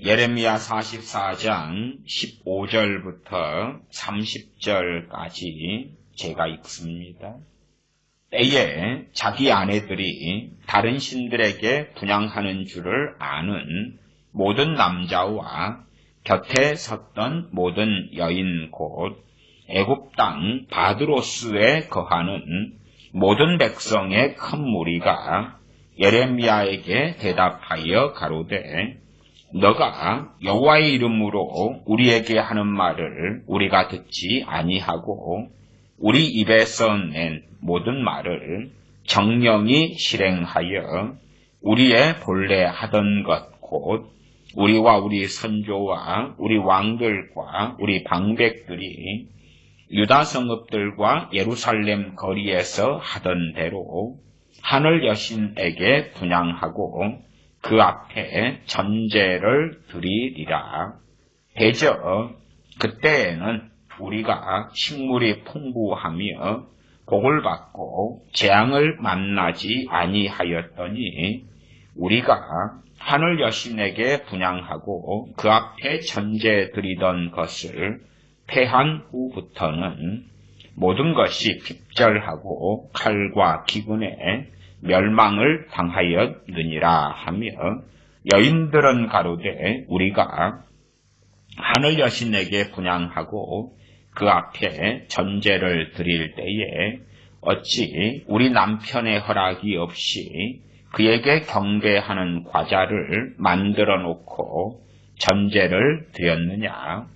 예레미야 44장 15절부터 30절까지 제가 읽습니다. 때에 자기 아내들이 다른 신들에게 분향하는 줄을 아는 모든 남자와 곁에 섰던 모든 여인 곧 애굽 땅 바드로스에 거하는 모든 백성의 큰 무리가 예레미야에게 대답하여 가로되 너가 여호와의 이름으로 우리에게 하는 말을 우리가 듣지 아니하고 우리 입에서 낸 모든 말을 정령이 실행하여 우리의 본래 하던 것 곧 우리와 우리 선조와 우리 왕들과 우리 방백들이 유다 성읍들과 예루살렘 거리에서 하던 대로 하늘 여신에게 분향하고 그 앞에 전제를 드리리라. 대저 그때에는 우리가 식물이 풍부하며 복을 받고 재앙을 만나지 아니하였더니 우리가 하늘 여신에게 분향하고 그 앞에 전제 드리던 것을 패한 후부터는 모든 것이 핍절하고 칼과 기근에 멸망을 당하였느니라 하며 여인들은 가로되 우리가 하늘 여신에게 분향하고 그 앞에 전제를 드릴 때에 어찌 우리 남편의 허락이 없이 그에게 경배하는 과자를 만들어 놓고 전제를 드렸느냐.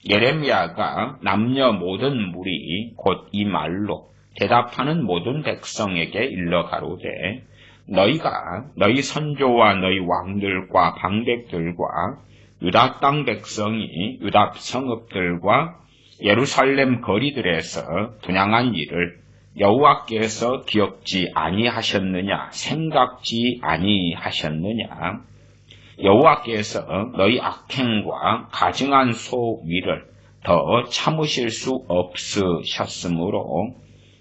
예레미야가 남녀 모든 무리 곧 이 말로 대답하는 모든 백성에게 일러 가로되 너희가 너희 선조와 너희 왕들과 방백들과 유다 땅 백성이 유다 성읍들과 예루살렘 거리들에서 분향한 일을 여호와께서 기억지 아니하셨느냐 생각지 아니하셨느냐. 여호와께서 너희 악행과 가증한 소위를 더 참으실 수 없으셨으므로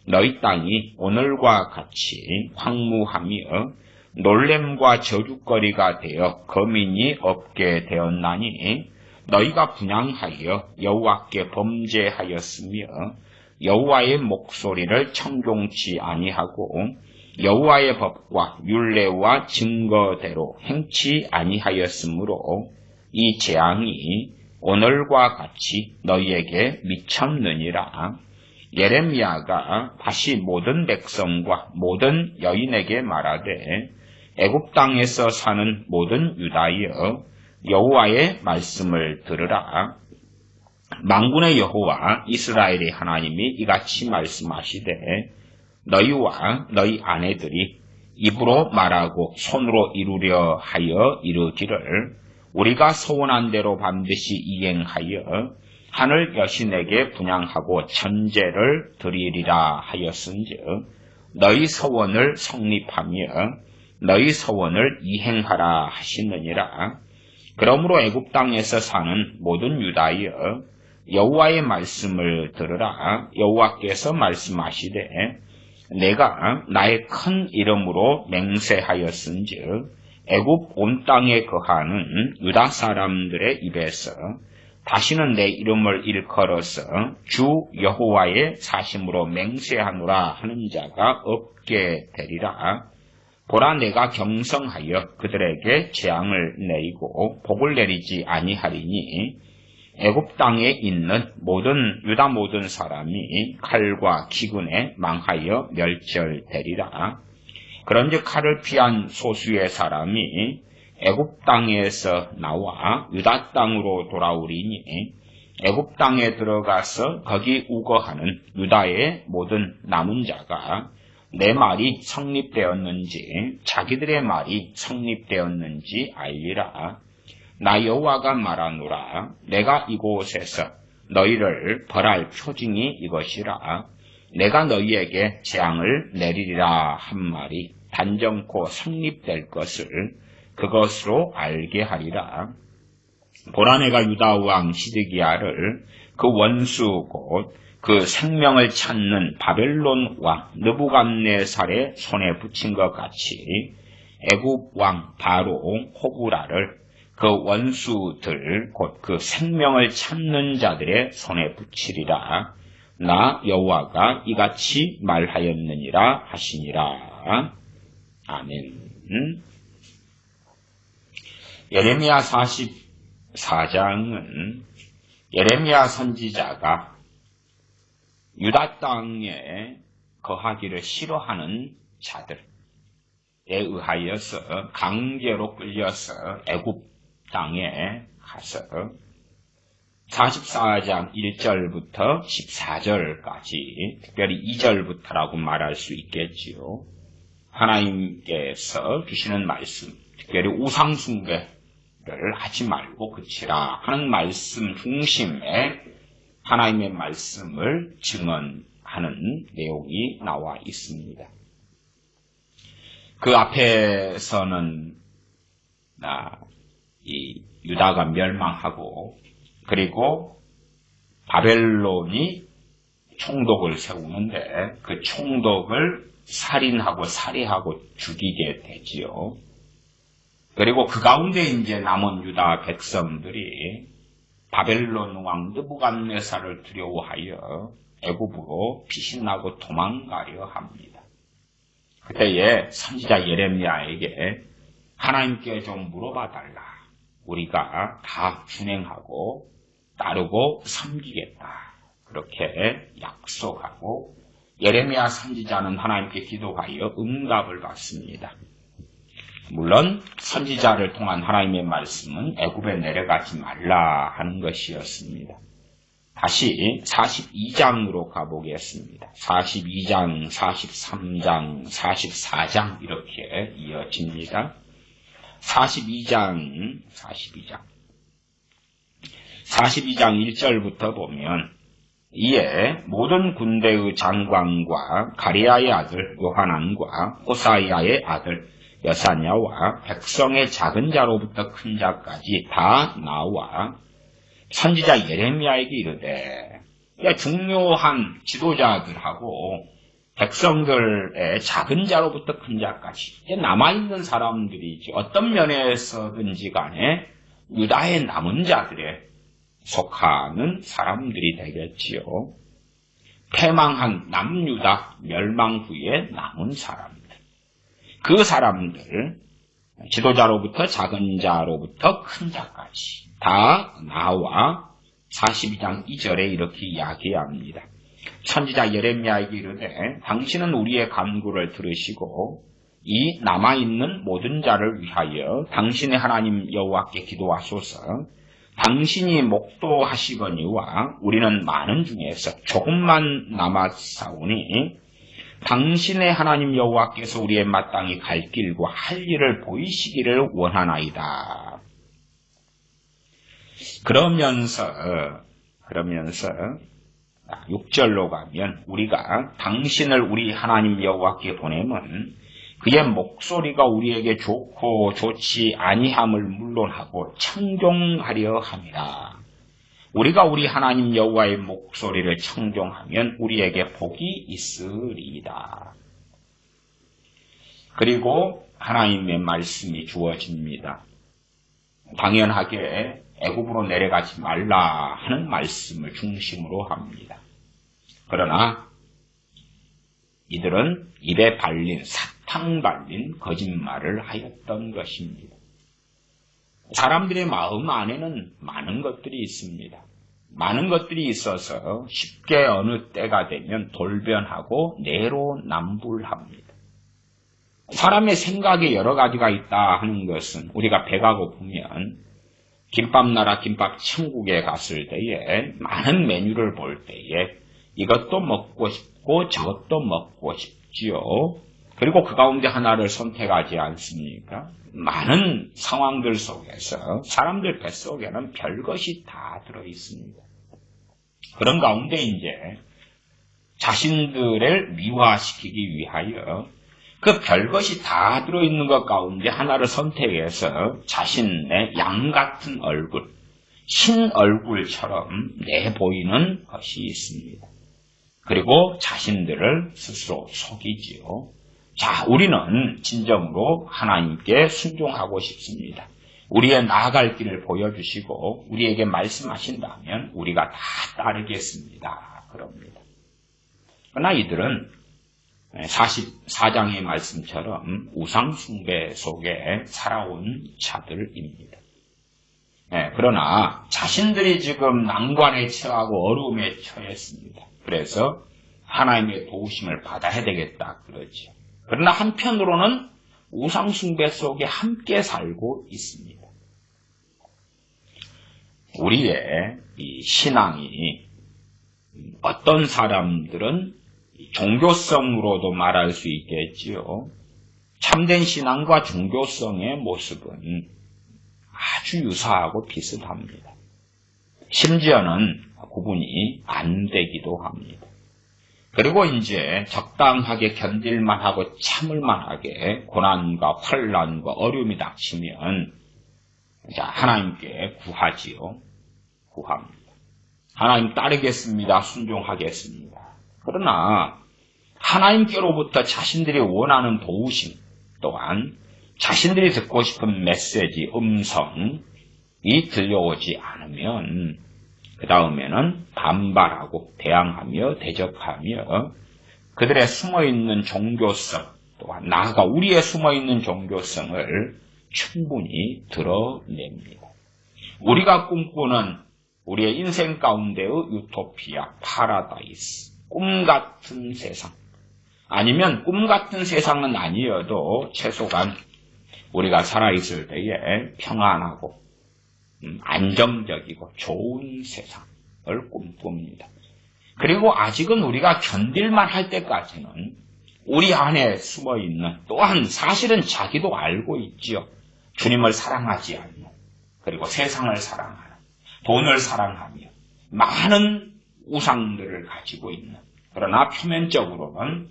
너희 땅이 오늘과 같이 황무하며 놀램과 저주거리가 되어 거민이 없게 되었나니 너희가 분향하여 여호와께 범죄하였으며 여호와의 목소리를 청종치 아니하고 여호와의 법과 율례와 증거대로 행치 아니하였으므로 이 재앙이 오늘과 같이 너희에게 미쳤느니라. 예레미야가 다시 모든 백성과 모든 여인에게 말하되 애굽 땅에서 사는 모든 유다여 여호와의 말씀을 들으라. 만군의 여호와 이스라엘의 하나님이 이같이 말씀하시되 너희와 너희 아내들이 입으로 말하고 손으로 이루려 하여 이르기를 우리가 소원한 대로 반드시 이행하여 하늘 여신에게 분향하고 전제를 드리리라 하였은즉 너희 소원을 성립하며 너희 소원을 이행하라 하시느니라. 그러므로 애굽 땅에서 사는 모든 유다여 여호와의 말씀을 들으라. 여호와께서 말씀하시되 내가 나의 큰 이름으로 맹세하였은즉 애굽 온 땅에 거하는 유다 사람들의 입에서 다시는 내 이름을 일컬어서 주 여호와의 사심으로 맹세하노라 하는 자가 없게 되리라. 보라 내가 경성하여 그들에게 재앙을 내리고 복을 내리지 아니하리니 애굽 땅에 있는 모든 유다 모든 사람이 칼과 기근에 망하여 멸절되리라. 그런즉 칼을 피한 소수의 사람이 애굽 땅에서 나와 유다 땅으로 돌아오리니 애굽 땅에 들어가서 거기 우거하는 유다의 모든 남은 자가 내 말이 성립되었는지 자기들의 말이 성립되었는지 알리라. 나 여호와가 말하노라. 내가 이곳에서 너희를 벌할 표징이 이것이라. 내가 너희에게 재앙을 내리리라 한 말이 단정코 성립될 것을 그것으로 알게 하리라. 보라 내가 유다 왕 시드기야를 그 원수 곧 그 생명을 찾는 바벨론 왕 느부갓네살의 손에 붙인 것 같이 애굽 왕 바로 호브라를 그 원수들 곧 그 생명을 찾는 자들의 손에 붙이리라. 나 여호와가 이같이 말하였느니라 하시니라. 아멘. 예레미야 44장은 예레미야 선지자가 유다 땅에 거하기를 싫어하는 자들에 의하여서 강제로 끌려서 애굽 땅에 가서 44장 1절부터 14절까지 특별히 2절부터라고 말할 수 있겠지요. 하나님께서 주시는 말씀, 특별히 우상숭배를 하지 말고 그치라 하는 말씀 중심에 하나님의 말씀을 증언하는 내용이 나와 있습니다. 그 앞에서는 이 유다가 멸망하고 그리고 바벨론이 총독을 세우는데 그 총독을 살인하고 살해하고 죽이게 되지요. 그리고 그 가운데 이제 남은 유다 백성들이 바벨론 왕 느부갓네살을 두려워하여 애굽으로 피신하고 도망가려 합니다. 그때에 선지자 예레미야에게 하나님께 좀 물어봐 달라. 우리가 다 준행하고 따르고 섬기겠다. 그렇게 약속하고 예레미야 선지자는 하나님께 기도하여 응답을 받습니다. 물론 선지자를 통한 하나님의 말씀은 애굽에 내려가지 말라 하는 것이었습니다. 다시 42장으로 가보겠습니다. 42장, 43장, 44장 이렇게 이어집니다. 42장 1절부터 보면 이에 모든 군대의 장관과 가리야의 아들 요하난과 호사이아의 아들 여사냐와 백성의 작은 자로부터 큰 자까지 다 나와 선지자 예레미야에게 이르되 중요한 지도자들하고 백성들의 작은 자로부터 큰 자까지 남아있는 사람들이지 어떤 면에서든지 간에 유다의 남은 자들에 속하는 사람들이 되겠지요. 패망한 남유다 멸망 후에 남은 사람들. 그 사람들 지도자로부터 작은 자로부터 큰 자까지 다 나와 42장 2절에 이렇게 이야기합니다. 선지자 예레미야에게 이르되 당신은 우리의 간구를 들으시고 이 남아있는 모든 자를 위하여 당신의 하나님 여호와께 기도하소서. 당신이 목도하시거니와 우리는 많은 중에서 조금만 남았사오니 당신의 하나님 여호와께서 우리의 마땅히 갈 길과 할 일을 보이시기를 원하나이다. 그러면서 6절로 가면 우리가 당신을 우리 하나님 여호와께 보내면 그의 목소리가 우리에게 좋고 좋지 아니함을 물론하고 청종하려 함이라. 우리가 우리 하나님 여호와의 목소리를 청종하면 우리에게 복이 있으리이다. 그리고 하나님의 말씀이 주어집니다. 당연하게 애굽으로 내려가지 말라 하는 말씀을 중심으로 합니다. 그러나 이들은 입에 발린 사탕 발린 거짓말을 하였던 것입니다. 사람들의 마음 안에는 많은 것들이 있습니다. 많은 것들이 있어서 쉽게 어느 때가 되면 돌변하고 내로남불합니다. 사람의 생각에 여러 가지가 있다 하는 것은 우리가 배가 고프면 김밥나라 김밥 천국에 갔을 때에 많은 메뉴를 볼 때에 이것도 먹고 싶고 저것도 먹고 싶지요. 그리고 그 가운데 하나를 선택하지 않습니까? 많은 상황들 속에서 사람들 뱃속에는 별것이 다 들어있습니다. 그런 가운데 이제 자신들을 미화시키기 위하여 그 별것이 다 들어있는 것 가운데 하나를 선택해서 자신의 양 같은 얼굴, 신 얼굴처럼 내보이는 것이 있습니다. 그리고 자신들을 스스로 속이지요. 자, 우리는 진정으로 하나님께 순종하고 싶습니다. 우리의 나아갈 길을 보여주시고 우리에게 말씀하신다면 우리가 다 따르겠습니다. 그럽니다. 그러나 이들은 44장의 말씀처럼 우상숭배 속에 살아온 자들입니다. 그러나 자신들이 지금 난관에 처하고 어려움에 처했습니다. 그래서 하나님의 도우심을 받아야 되겠다 그러죠. 그러나 한편으로는 우상숭배 속에 함께 살고 있습니다. 우리의 이 신앙이 어떤 사람들은 종교성으로도 말할 수 있겠지요. 참된 신앙과 종교성의 모습은 아주 유사하고 비슷합니다. 심지어는 구분이 안 되기도 합니다. 그리고 이제 적당하게 견딜만 하고 참을만 하게 고난과 환난과 어려움이 닥치면 하나님께 구하지요. 구합니다. 하나님 따르겠습니다. 순종하겠습니다. 그러나 하나님께로부터 자신들이 원하는 도우심 또한 자신들이 듣고 싶은 메시지, 음성이 들려오지 않으면 그 다음에는 반발하고 대항하며 대적하며 그들의 숨어있는 종교성 또한 나아가 우리의 숨어있는 종교성을 충분히 드러냅니다. 우리가 꿈꾸는 우리의 인생 가운데의 유토피아, 파라다이스, 꿈같은 세상 아니면 꿈같은 세상은 아니어도 최소한 우리가 살아있을 때에 평안하고 안정적이고 좋은 세상을 꿈꿉니다. 그리고 아직은 우리가 견딜만 할 때까지는 우리 안에 숨어있는 또한 사실은 자기도 알고 있지요. 주님을 사랑하지 않는 그리고 세상을 사랑하는 돈을 사랑하며 많은 우상들을 가지고 있는 그러나 표면적으로는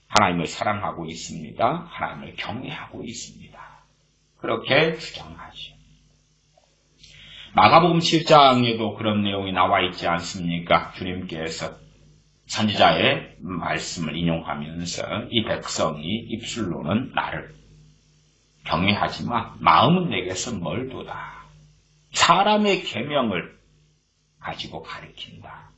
하나님을 사랑하고 있습니다. 하나님을 경외하고 있습니다. 그렇게 주장하죠. 마가복음 7장에도 그런 내용이 나와 있지 않습니까? 주님께서 선지자의 말씀을 인용하면서 이 백성이 입술로는 나를 경외하지만 마음은 내게서 멀도다. 사람의 계명을 가지고 가리킨다.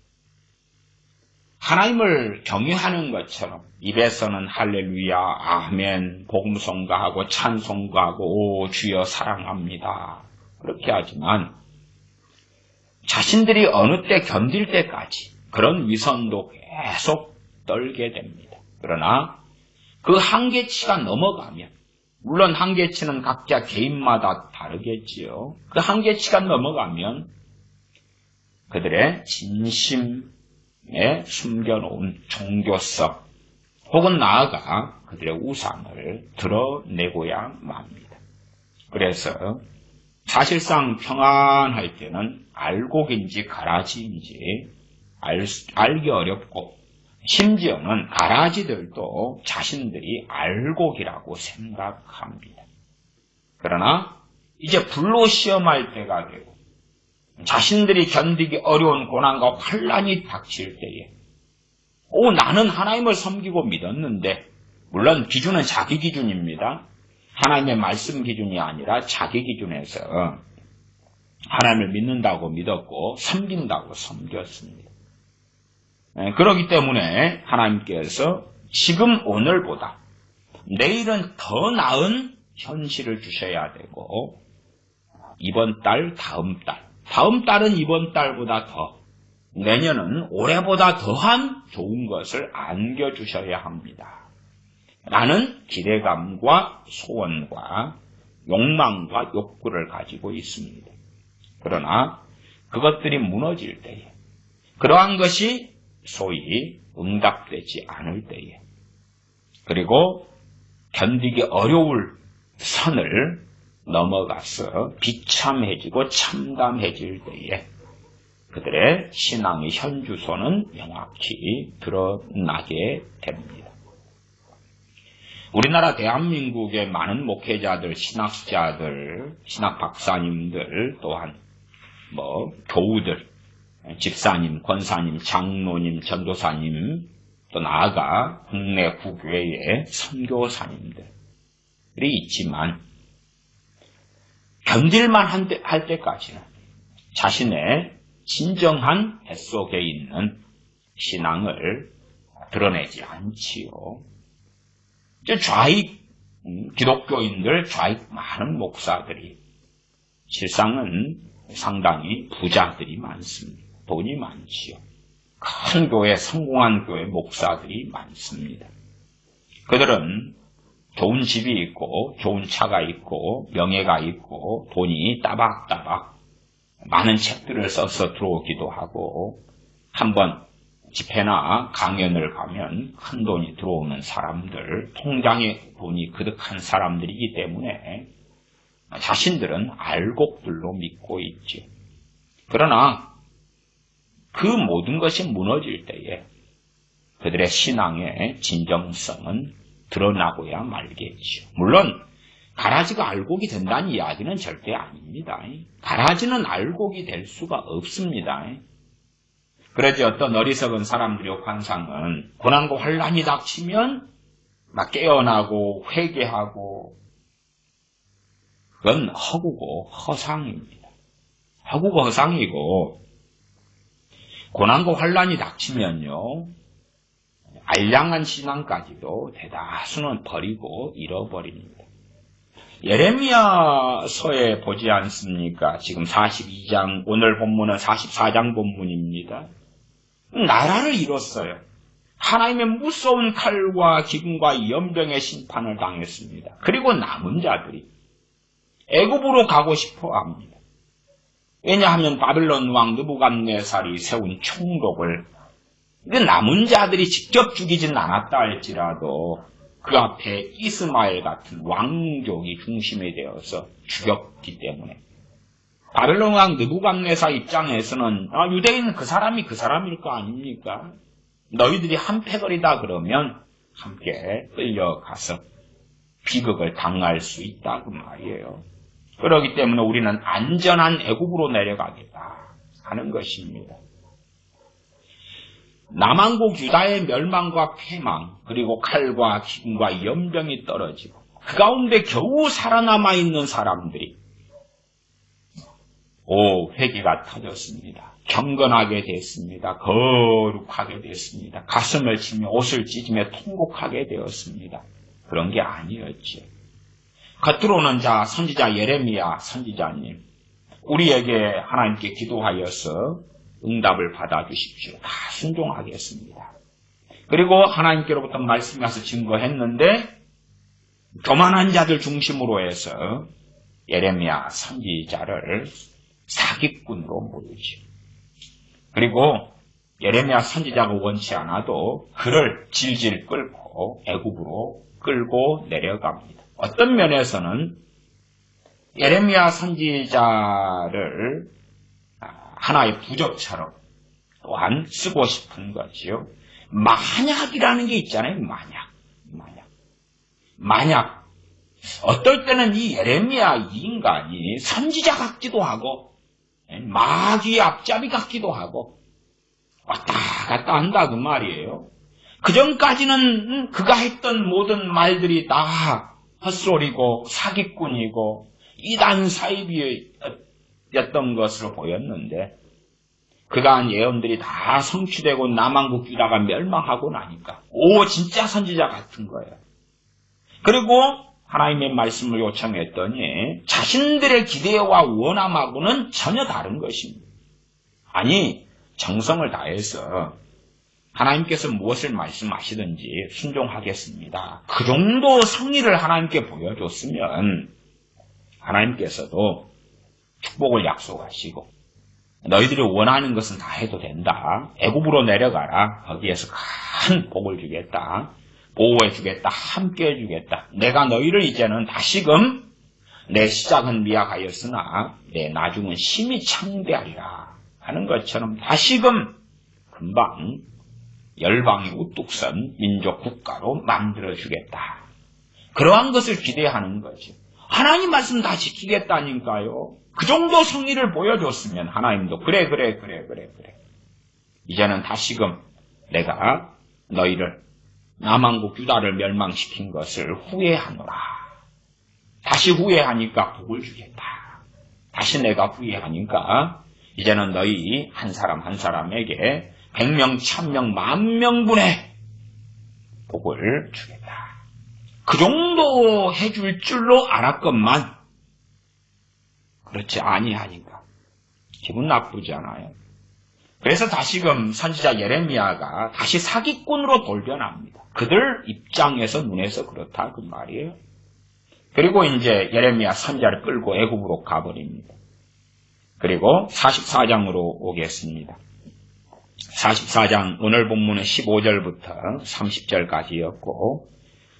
하나님을 경외하는 것처럼 입에서는 할렐루야, 아멘, 복음성가하고 찬송가하고 오 주여 사랑합니다. 그렇게 하지만 자신들이 어느 때 견딜 때까지 그런 위선도 계속 떨게 됩니다. 그러나 그 한계치가 넘어가면 물론 한계치는 각자 개인마다 다르겠지요. 그 한계치가 넘어가면 그들의 진심에 숨겨놓은 종교성 혹은 나아가 그들의 우상을 드러내고야 맙니다. 그래서 사실상 평안할 때는 알곡인지 가라지인지 알기 어렵고 심지어는 가라지들도 자신들이 알곡이라고 생각합니다. 그러나 이제 불로 시험할 때가 되고 자신들이 견디기 어려운 고난과 환난이 닥칠 때에 나는 하나님을 섬기고 믿었는데 물론 기준은 자기 기준입니다. 하나님의 말씀 기준이 아니라 자기 기준에서 하나님을 믿는다고 믿었고 섬긴다고 섬겼습니다. 그렇기 때문에 하나님께서 지금 오늘보다 내일은 더 나은 현실을 주셔야 되고 이번 달, 다음 달은 이번 달보다 더, 내년은 올해보다 더한 좋은 것을 안겨주셔야 합니다. 라는 기대감과 소원과 욕망과 욕구를 가지고 있습니다. 그러나 그것들이 무너질 때에 그러한 것이 소위 응답되지 않을 때에 그리고 견디기 어려울 선을 넘어가서 비참해지고 참담해질 때에 그들의 신앙의 현주소는 명확히 드러나게 됩니다. 우리나라 대한민국의 많은 목회자들, 신학자들, 신학 박사님들 또한 교우들, 집사님, 권사님, 장로님, 전도사님, 또 나아가 국내 구교회의 선교사님들이 있지만 견딜만 할 때까지는 자신의 진정한 뱃속에 있는 신앙을 드러내지 않지요. 좌익 기독교인들, 좌익 많은 목사들이 실상은 상당히 부자들이 많습니다. 돈이 많지요. 큰 교회, 성공한 교회 목사들이 많습니다. 그들은 좋은 집이 있고 좋은 차가 있고 명예가 있고 돈이 따박따박 많은 책들을 써서 들어오기도 하고 한번 집회나 강연을 가면 큰 돈이 들어오는 사람들, 통장에 돈이 그득한 사람들이기 때문에 자신들은 알곡들로 믿고 있죠. 그러나 그 모든 것이 무너질 때에 그들의 신앙의 진정성은 드러나고야 말겠죠. 물론 가라지가 알곡이 된다는 이야기는 절대 아닙니다. 가라지는 알곡이 될 수가 없습니다. 그러지 어떤 어리석은 사람들의 환상은 고난과 환란이 닥치면 막 깨어나고 회개하고 그건 허구고 허상입니다. 허구고 허상이고 고난과 환란이 닥치면요 알량한 신앙까지도 대다수는 버리고 잃어버립니다. 예레미야서에 보지 않습니까? 지금 42장, 오늘 본문은 44장 본문입니다. 나라를 잃었어요. 하나님의 무서운 칼과 기근과 연병의 심판을 당했습니다. 그리고 남은 자들이 애굽으로 가고 싶어 합니다. 왜냐하면 바벨론 왕 느부갓네살이 세운 총독을 남은 자들이 직접 죽이진 않았다 할지라도 그 앞에 이스마엘 같은 왕족이 중심이 되어서 죽였기 때문에 바벨론 왕 느부갓네살 입장에서는 유대인은 그 사람일 거 아닙니까? 너희들이 한패거리다 그러면 함께 끌려가서 비극을 당할 수 있다 그 말이에요. 그렇기 때문에 우리는 안전한 애국으로 내려가겠다 하는 것입니다. 남왕국 유다의 멸망과 패망 그리고 칼과 기근과 연병이 떨어지고 그 가운데 겨우 살아남아 있는 사람들이 회개가 터졌습니다. 경건하게 됐습니다. 거룩하게 됐습니다. 가슴을 치며 옷을 찢으며 통곡하게 되었습니다. 그런 게 아니었죠. 겉으로는 선지자 예레미야 선지자님 우리에게 하나님께 기도하여서 응답을 받아주십시오. 다 순종하겠습니다. 그리고 하나님께로부터 말씀이 와서 증거했는데 교만한 자들 중심으로 해서 예레미야 선지자를 사기꾼으로 모르죠. 그리고 예레미야 선지자가 원치 않아도 그를 질질 끌고 애굽으로 끌고 내려갑니다. 어떤 면에서는 예레미야 선지자를 하나의 부적처럼 또한 쓰고 싶은 거지요. 만약이라는 게 있잖아요. 만약. 어떨 때는 이 예레미야 이 인간이 선지자 같기도 하고 마귀 앞잡이 같기도 하고 왔다 갔다 한다 그 말이에요. 그전까지는 그가 했던 모든 말들이 다 헛소리고 사기꾼이고 이단 사이비였던 것으로 보였는데 그가 한 예언들이 다 성취되고 남왕국 유다가 멸망하고 나니까 진짜 선지자 같은 거예요. 그리고 하나님의 말씀을 요청했더니 자신들의 기대와 원함하고는 전혀 다른 것입니다. 아니 정성을 다해서 하나님께서 무엇을 말씀하시든지 순종하겠습니다. 그 정도 성의를 하나님께 보여줬으면 하나님께서도 축복을 약속하시고 너희들이 원하는 것은 다 해도 된다. 애굽으로 내려가라. 거기에서 큰 복을 주겠다. 보호해 주겠다. 함께 해 주겠다. 내가 너희를 이제는 다시금 내 시작은 미약하였으나 내 나중은 심히 창대하리라 하는 것처럼 다시금 금방 열방이 우뚝 선 민족 국가로 만들어주겠다. 그러한 것을 기대하는 거죠. 하나님 말씀 다 지키겠다니까요. 그 정도 성의를 보여줬으면 하나님도 그래. 이제는 다시금 내가 너희를 남한국 유다를 멸망시킨 것을 후회하노라. 다시 후회하니까 복을 주겠다. 다시 내가 후회하니까 이제는 너희 한 사람 한 사람에게 100명, 1000명, 10,000명분의 복을 주겠다. 그 정도 해줄 줄로 알았건만 그렇지 아니하니까 기분 나쁘잖아요. 그래서 다시금 선지자 예레미야가 다시 사기꾼으로 돌변합니다. 그들 입장에서 눈에서 그렇다 그 말이에요. 그리고 이제 예레미야 선지자를 끌고 애굽으로 가버립니다. 그리고 44장으로 오겠습니다. 44장 오늘 본문은 15절부터 30절까지였고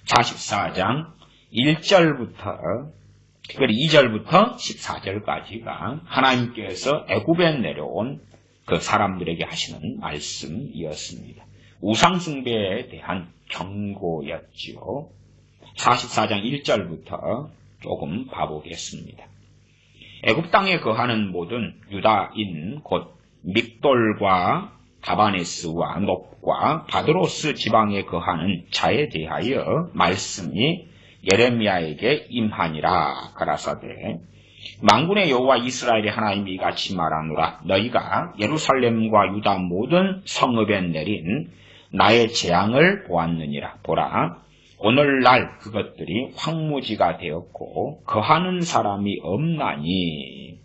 44장 1절부터 특별히 2절부터 14절까지가 하나님께서 애굽에 내려온 그 사람들에게 하시는 말씀이었습니다. 우상숭배에 대한 경고였지요. 44장 1절부터 조금 봐보겠습니다. 애굽 땅에 거하는 모든 유다인 곧 믹돌과 다바네스와 놉과 바드로스 지방에 거하는 자에 대하여 말씀이 예레미야에게 임하니라 가라사대 만군의 여호와 이스라엘의 하나님이 이같이 말하노라. 너희가 예루살렘과 유다 모든 성읍에 내린 나의 재앙을 보았느니라. 보라, 오늘날 그것들이 황무지가 되었고 거하는 사람이 없나니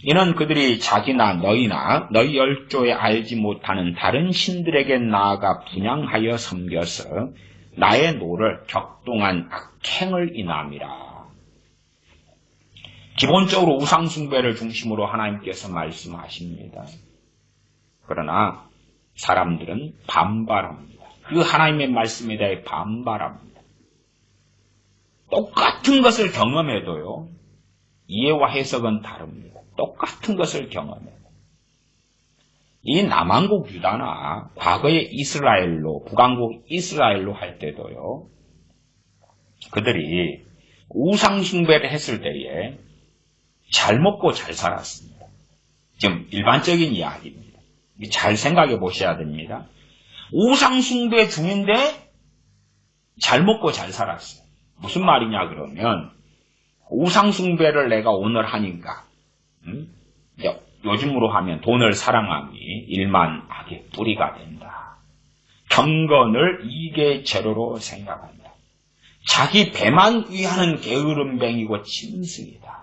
이는 그들이 자기나 너희나 너희 열조에 알지 못하는 다른 신들에게 나아가 분향하여 섬겨서 나의 노를 격동한 악행을 인함이라. 기본적으로 우상숭배를 중심으로 하나님께서 말씀하십니다. 그러나 사람들은 반발합니다. 그 하나님의 말씀에 대해 반발합니다. 똑같은 것을 경험해도요, 이해와 해석은 다릅니다. 똑같은 것을 경험해도. 이 남한국 유다나 과거의 이스라엘로, 북왕국 이스라엘로 할 때도요, 그들이 우상숭배를 했을 때에 잘 먹고 잘 살았습니다. 지금 일반적인 이야기입니다. 잘 생각해 보셔야 됩니다. 우상숭배 중인데 잘 먹고 잘 살았어요. 무슨 말이냐 그러면 우상숭배를 내가 오늘 하니까 요즘으로 하면 돈을 사랑함이 일만 악의 뿌리가 된다. 경건을 이익의 재료로 생각한다. 자기 배만 위하는 게으름뱅이고 짐승이다.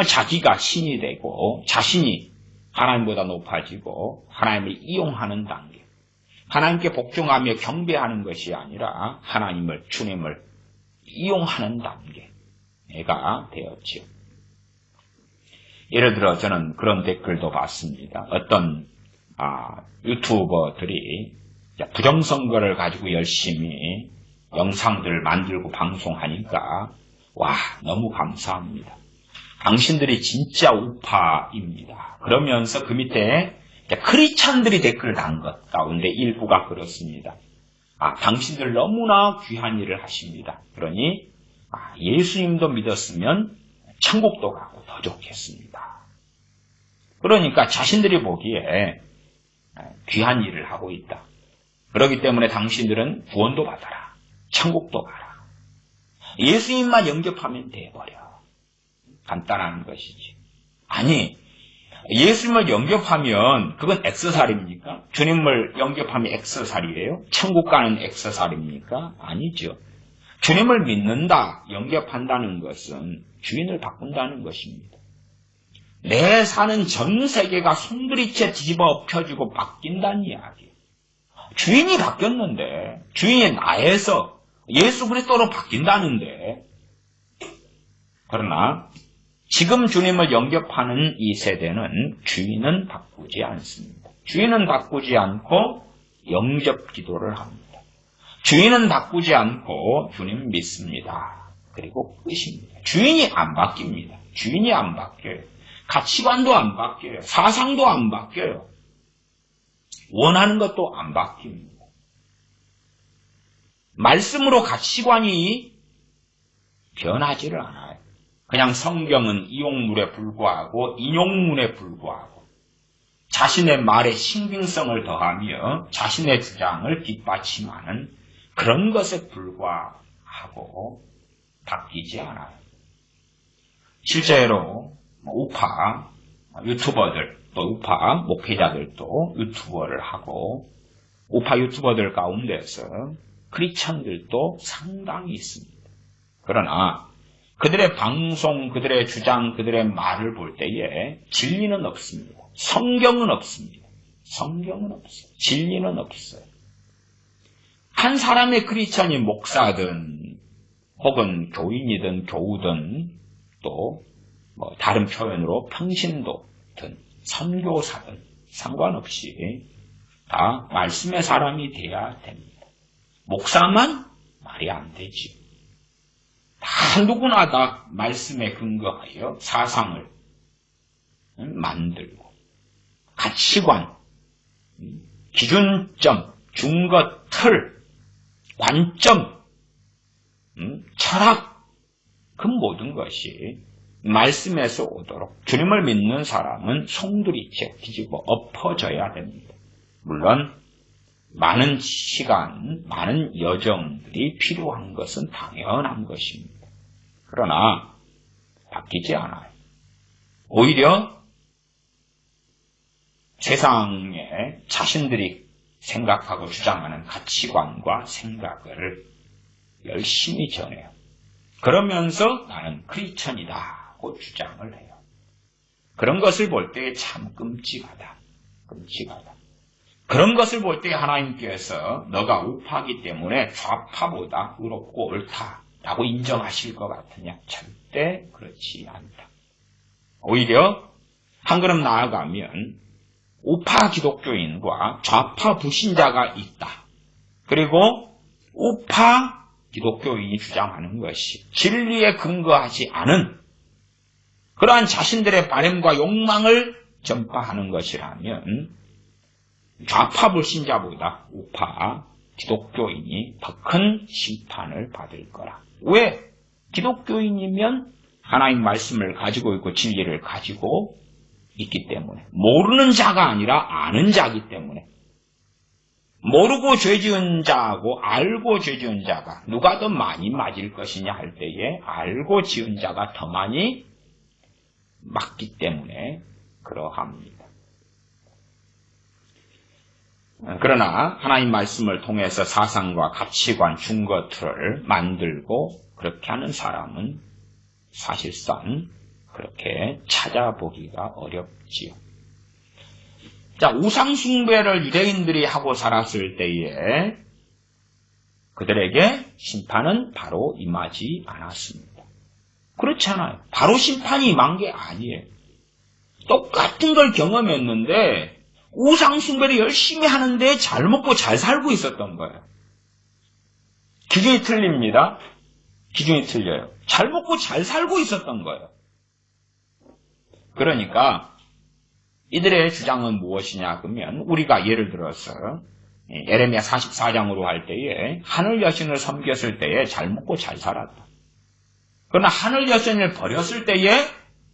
자기가 신이 되고 자신이 하나님보다 높아지고 하나님을 이용하는 단계. 하나님께 복종하며 경배하는 것이 아니라 하나님을, 주님을 이용하는 단계가 되었지요. 예를 들어 저는 그런 댓글도 봤습니다. 어떤 유튜버들이 부정선거를 가지고 열심히 영상들 만들고 방송하니까 와 너무 감사합니다. 당신들이 진짜 우파입니다. 그러면서 그 밑에 크리스찬들이 댓글을 단 것 가운데 일부가 그렇습니다. 당신들 너무나 귀한 일을 하십니다. 그러니 예수님도 믿었으면 천국도 가고 더 좋겠습니다. 그러니까 자신들이 보기에 귀한 일을 하고 있다. 그렇기 때문에 당신들은 구원도 받아라. 천국도 가라. 예수님만 영접하면 돼버려. 간단한 것이지. 아니, 예수님을 영접하면 그건 액세서리입니까? 주님을 영접하면 액세서리예요? 천국 가는 액세서리입니까? 아니죠. 주님을 믿는다, 영접한다는 것은 주인을 바꾼다는 것입니다. 내 사는 전 세계가 송두리째 뒤집어 엎혀지고 바뀐다는 이야기. 주인이 바뀌었는데, 주인이 나에서 예수 그리스도로 바뀐다는데, 그러나 지금 주님을 영접하는 이 세대는 주인은 바꾸지 않습니다. 주인은 바꾸지 않고 영접 기도를 합니다. 주인은 바꾸지 않고 주님 믿습니다. 그리고 끝입니다. 주인이 안 바뀝니다. 주인이 안 바뀌어요. 가치관도 안 바뀌어요. 사상도 안 바뀌어요. 원하는 것도 안 바뀝니다. 말씀으로 가치관이 변하지를 않아요. 그냥 성경은 이용물에 불과하고 인용문에 불과하고 자신의 말에 신빙성을 더하며 자신의 주장을 뒷받침하는 그런 것에 불과하고 바뀌지 않아요. 실제로 우파 유튜버들 또 우파 목회자들도 유튜버를 하고 우파 유튜버들 가운데서 크리스천들도 상당히 있습니다. 그러나 그들의 방송, 그들의 주장, 그들의 말을 볼 때에 진리는 없습니다. 성경은 없습니다. 성경은 없어요. 진리는 없어요. 한 사람의 크리스천이 목사든 혹은 교인이든 교우든 또 다른 표현으로 평신도든 선교사든 상관없이 다 말씀의 사람이 돼야 됩니다. 목사만 말이 안 되지. 다 누구나 다 말씀에 근거하여 사상을 만들고 가치관, 기준점, 준거 틀, 관점, 철학 그 모든 것이 말씀에서 오도록 주님을 믿는 사람은 송두리째 뒤집어 엎어져야 됩니다. 물론 많은 시간, 많은 여정들이 필요한 것은 당연한 것입니다. 그러나 바뀌지 않아요. 오히려 세상에 자신들이 생각하고 주장하는 가치관과 생각을 열심히 전해요. 그러면서 나는 크리스천이다고 주장을 해요. 그런 것을 볼 때 참 끔찍하다. 끔찍하다. 그런 것을 볼 때 하나님께서 너가 우파이기 때문에 좌파보다 의롭고 옳다라고 인정하실 것 같으냐? 절대 그렇지 않다. 오히려 한 걸음 나아가면 우파 기독교인과 좌파 불신자가 있다. 그리고 우파 기독교인이 주장하는 것이 진리에 근거하지 않은 그러한 자신들의 바램과 욕망을 전파하는 것이라면 좌파 불신자보다 우파 기독교인이 더 큰 심판을 받을 거라. 왜? 기독교인이면 하나님 말씀을 가지고 있고 진리를 가지고 있기 때문에 모르는 자가 아니라 아는 자이기 때문에 모르고 죄지은 자하고 알고 죄지은 자가 누가 더 많이 맞을 것이냐 할 때에 알고 지은 자가 더 많이 맞기 때문에 그러합니다. 그러나 하나님 말씀을 통해서 사상과 가치관, 준거틀을 만들고 그렇게 하는 사람은 사실상 그렇게 찾아보기가 어렵지요. 자, 우상숭배를 유대인들이 하고 살았을 때에 그들에게 심판은 바로 임하지 않았습니다. 그렇지 않아요. 바로 심판이 임한 게 아니에요. 똑같은 걸 경험했는데 우상숭배를 열심히 하는데 잘 먹고 잘 살고 있었던 거예요. 기준이 틀립니다. 기준이 틀려요. 잘 먹고 잘 살고 있었던 거예요. 그러니까 이들의 주장은 무엇이냐 그러면 우리가 예를 들어서 예레미야 44장으로 할 때에 하늘 여신을 섬겼을 때에 잘 먹고 잘 살았다. 그러나 하늘 여신을 버렸을 때에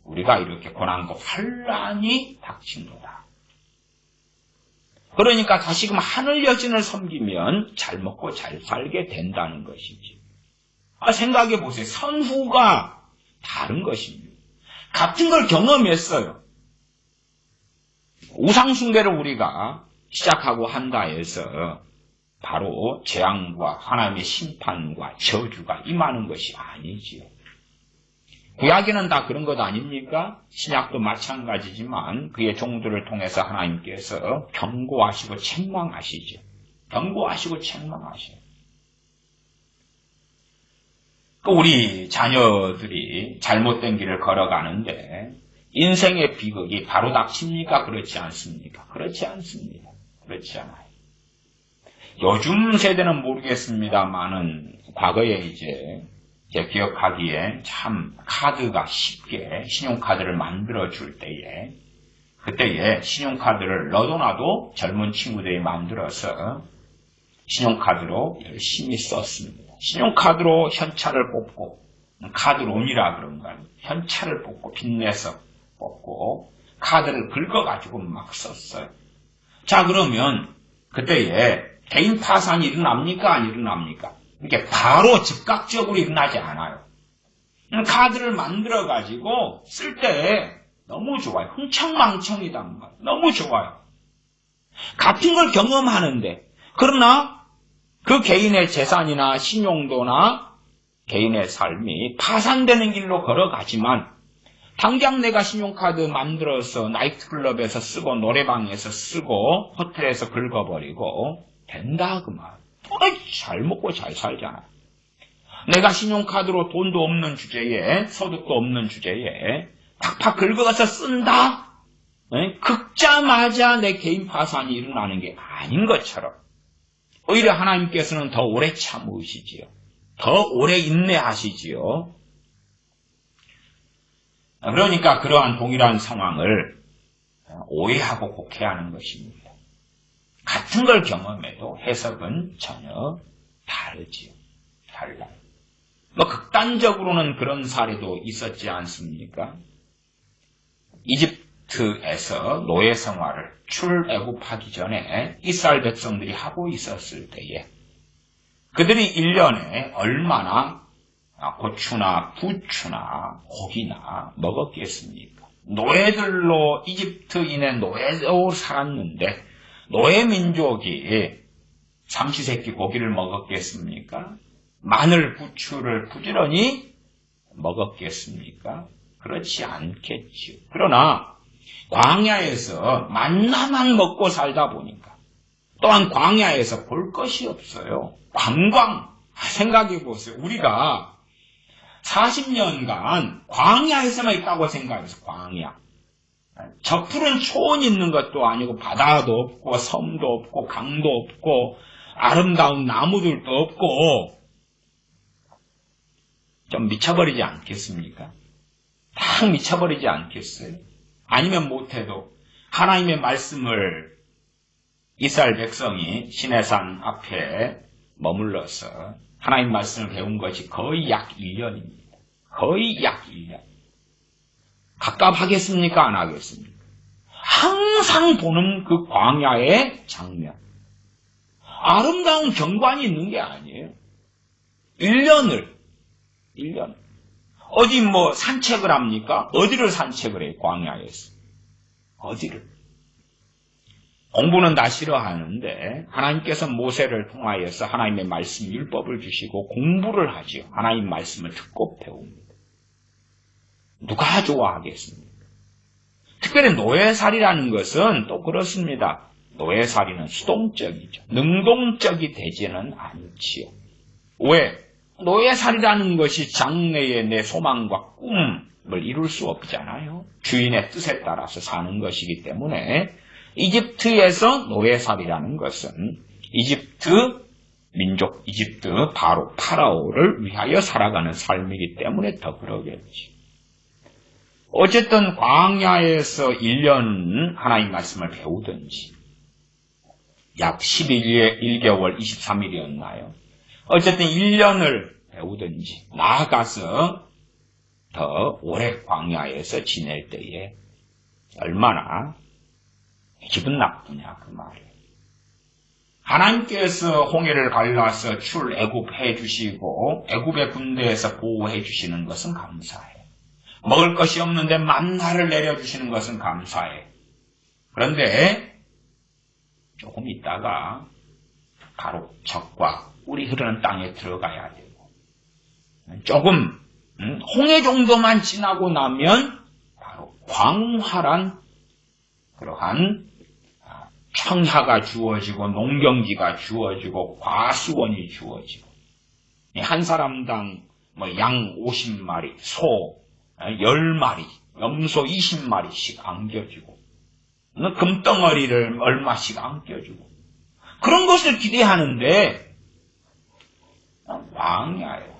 우리가 이렇게 고난과 환란이 닥친 거다. 그러니까 다시금 하늘 여신을 섬기면 잘 먹고 잘 살게 된다는 것이지. 생각해 보세요. 선후가 다른 것입니다. 같은 걸 경험했어요. 우상숭배를 우리가 시작하고 한다 해서 바로 재앙과 하나님의 심판과 저주가 임하는 것이 아니지요. 구약에는 다 그런 것 아닙니까? 신약도 마찬가지지만 그의 종들을 통해서 하나님께서 경고하시고 책망하시죠. 경고하시고 책망하셔요. 우리 자녀들이 잘못된 길을 걸어가는데 인생의 비극이 바로 닥칩니까? 그렇지 않습니까? 그렇지 않습니다. 그렇지 않아요. 요즘 세대는 모르겠습니다만은 과거에 제 기억하기에 참 카드가 쉽게 신용카드를 만들어줄 때에 그때에 신용카드를 너도나도 젊은 친구들이 만들어서 신용카드로 열심히 썼습니다. 신용카드로 현찰을 뽑고 카드론이라 그런가요? 현찰을 뽑고 빚내서 뽑고 카드를 긁어가지고 막 썼어요. 자, 그러면 그때에 개인 파산이 일어납니까? 안 일어납니까? 이게 바로 즉각적으로 일어나지 않아요. 카드를 만들어가지고 쓸 때 너무 좋아요. 흥청망청이단 말이에요. 너무 좋아요. 같은 걸 경험하는데, 그러나 그 개인의 재산이나 신용도나 개인의 삶이 파산되는 길로 걸어가지만, 당장 내가 신용카드 만들어서 나이트클럽에서 쓰고 노래방에서 쓰고 호텔에서 긁어버리고 된다 그 말. 잘 먹고 잘 살잖아. 내가 신용카드로 돈도 없는 주제에 소득도 없는 주제에 팍팍 긁어서 쓴다. 긁자마자 내 개인 파산이 일어나는 게 아닌 것처럼 오히려 하나님께서는 더 오래 참으시지요. 더 오래 인내하시지요. 그러니까 그러한 동일한 상황을 오해하고 곡해하는 것입니다. 같은 걸 경험해도 해석은 전혀 다르지요. 달라요. 극단적으로는 그런 사례도 있었지 않습니까? 이집트에서 노예 생활을 출애굽하기 전에 이스라엘 백성들이 하고 있었을 때에 그들이 1년에 얼마나 고추나 부추나 고기나 먹었겠습니까? 노예들로 이집트인의 노예로 살았는데 노예 민족이 삼시세끼 고기를 먹었겠습니까? 마늘, 부추를 부지런히 먹었겠습니까? 그렇지 않겠지요. 그러나 광야에서 만나만 먹고 살다 보니까 또한 광야에서 볼 것이 없어요. 관광, 생각해 보세요. 우리가 40년간 광야에서만 있다고 생각해서 광야. 저 푸른 초원이 있는 것도 아니고 바다도 없고 섬도 없고 강도 없고 아름다운 나무들도 없고 좀 미쳐버리지 않겠습니까? 딱 미쳐버리지 않겠어요? 아니면 못해도 하나님의 말씀을 이스라엘 백성이 시내산 앞에 머물러서 하나님 말씀을 배운 것이 거의 약 1년입니다. 거의 약 1년. 갑갑하겠습니까? 안 하겠습니까? 항상 보는 그 광야의 장면. 아름다운 경관이 있는 게 아니에요. 1년. 어디 산책을 합니까? 어디를 산책을 해요? 광야에서. 어디를? 공부는 다 싫어하는데 하나님께서 모세를 통하여서 하나님의 말씀 율법을 주시고 공부를 하지요. 하나님 말씀을 듣고 배웁니다. 누가 좋아하겠습니까? 특별히 노예살이라는 것은 또 그렇습니다. 노예살이는 수동적이죠. 능동적이 되지는 않지요. 왜? 노예살이라는 것이 장래의 내 소망과 꿈을 이룰 수 없잖아요. 주인의 뜻에 따라서 사는 것이기 때문에 이집트에서 노예살이라는 것은 이집트 민족, 이집트 바로 파라오를 위하여 살아가는 삶이기 때문에 더 그러겠지. 어쨌든 광야에서 1년 하나님 말씀을 배우든지 약 11개월 23일이었나요? 어쨌든 1년을 배우든지 나아가서 더 오래 광야에서 지낼 때에 얼마나 기분 나쁘냐 그 말이에요. 하나님께서 홍해를 갈라서 출애굽해 주시고 애굽의 군대에서 보호해 주시는 것은 감사해. 먹을 것이 없는데 만나를 내려주시는 것은 감사해. 그런데 조금 있다가 바로 적과 꿀이 흐르는 땅에 들어가야 되고 조금 홍해 정도만 지나고 나면 바로 광활한 그러한 청야가 주어지고 농경지가 주어지고 과수원이 주어지고 한 사람당 양 50마리, 소 10마리, 염소 20마리씩 안겨주고 금덩어리를 얼마씩 안겨주고 그런 것을 기대하는데 광야예요.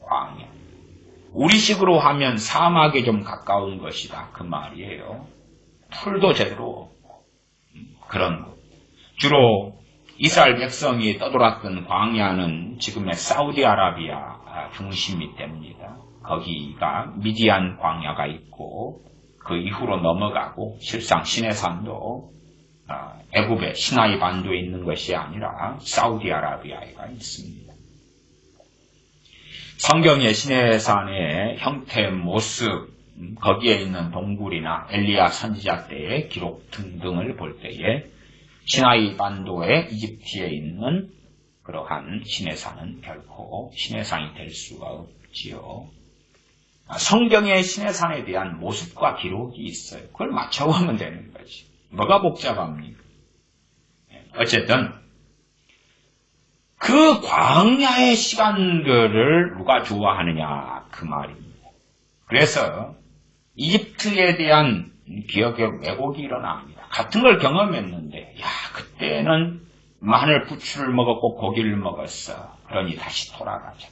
광야. 우리식으로 하면 사막에 좀 가까운 것이다 그 말이에요. 풀도 제대로 없고 그런 것. 주로 이스라엘 백성이 떠돌았던 광야는 지금의 사우디아라비아 중심이 됩니다. 거기가 미디안 광야가 있고 그 이후로 넘어가고 실상 시내산도 애굽의 시나이 반도에 있는 것이 아니라 사우디아라비아에가 있습니다. 성경의 시내산의 형태, 모습, 거기에 있는 동굴이나 엘리야 선지자 때의 기록 등등을 볼 때에 시나이 반도의 이집트에 있는 그러한 시내산은 결코 시내산이 될 수가 없지요. 성경의 시내산에 대한 모습과 기록이 있어요. 그걸 맞춰보면 되는 거지. 뭐가 복잡합니까? 어쨌든 그 광야의 시간들을 누가 좋아하느냐 그 말입니다. 그래서 이집트에 대한 기억의 왜곡이 일어납니다. 같은 걸 경험했는데 그때는 마늘 부추를 먹었고 고기를 먹었어. 그러니 다시 돌아가자.